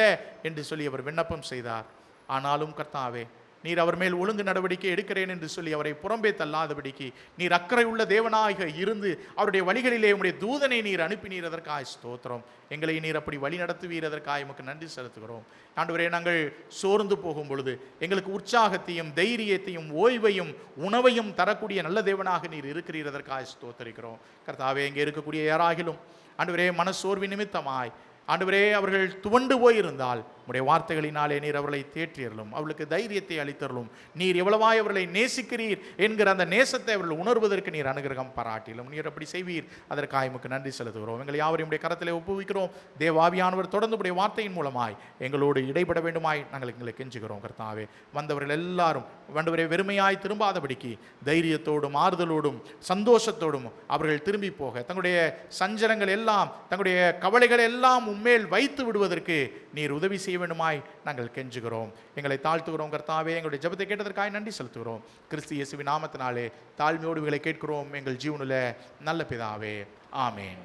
Speaker 1: என்று சொல்லி அவர் விண்ணப்பம் செய்தார். ஆனாலும் கர்த்தாவே, நீர் அவர் மேல் ஒழுங்கு நடவடிக்கை எடுக்கிறேன் என்று சொல்லி அவரை புறம்பே தள்ளாதபடிக்கு நீர் அக்கறை உள்ள தேவனாக இருந்து அவருடைய வழிகளிலே உம்முடைய தூதனை நீர் அனுப்பினீர், அதற்காய் ஸ்தோத்திரம். எங்களை நீர் அப்படி வழி நடத்துவீர், அதற்காக உமக்கு நன்றி செலுத்துகிறோம். ஆண்டவரே, நாங்கள் சோர்ந்து போகும் பொழுது எங்களுக்கு உற்சாகத்தையும் தைரியத்தையும் ஓய்வையும் உணவையும் தரக்கூடிய நல்ல தேவனாக நீர் இருக்கிறீர், அதற்காக ஸ்தோத்தரிக்கிறோம். கர்த்தாவே, இங்கே இருக்கக்கூடிய யாராகிலும் ஆண்டவரே மனசோர்வி நிமித்தமாய் ஆண்டவரே அவர்கள் துவண்டு போயிருந்தால் உம்முடைய வார்த்தைகளினாலே நீர் அவர்களை தேற்றியறலும், அவர்களுக்கு தைரியத்தை அளித்தரலும். நீர் எவ்வளவாய் அவர்களை நேசிக்கிறீர் என்கிற அந்த நேசத்தை அவர்கள் உணர்வதற்கு நீர் அனுகிரகம் பாராட்டிலும். நீர் அப்படி செய்வீர், அதற்காக உமக்கு நன்றி செலுத்துகிறோம். எங்களை யாவரையும் உடைய கரத்திலே ஒப்புவிக்கிறோம். தேவாவியானவர் தொடர்ந்து உடைய வார்த்தையின் மூலமாய் எங்களோடு இடைப்பட வேண்டுமாய் நாங்கள் எங்களை கெஞ்சுகிறோம். கர்த்தாவே, வந்தவர்கள் எல்லாரும் ஆண்டவரே வெறுமையாய் திரும்பாதபடிக்கு தைரியத்தோடும் ஆறுதலோடும் சந்தோஷத்தோடும் அவர்கள் திரும்பி போக, தங்களுடைய சஞ்சலங்கள் எல்லாம் தங்களுடைய கவலைகள் எல்லாம் உம்மேல் வைத்து விடுவதற்கு நீர் உதவி செய்ய வேண்டுமாய் நாங்கள் கெஞ்சுகிறோம். எங்களை தாழ்த்துகிறோம் கர்த்தாவே. எங்களுடைய ஜெபத்தை கேட்டதற்காக நன்றி செலுத்துகிறோம். கிறிஸ்து இயேசுவின் நாமத்தினாலே தாழ்மையோடு இவைகளை கேட்கிறோம் எங்கள் ஜீவனுள்ள நல்ல பிதாவே, ஆமேன்.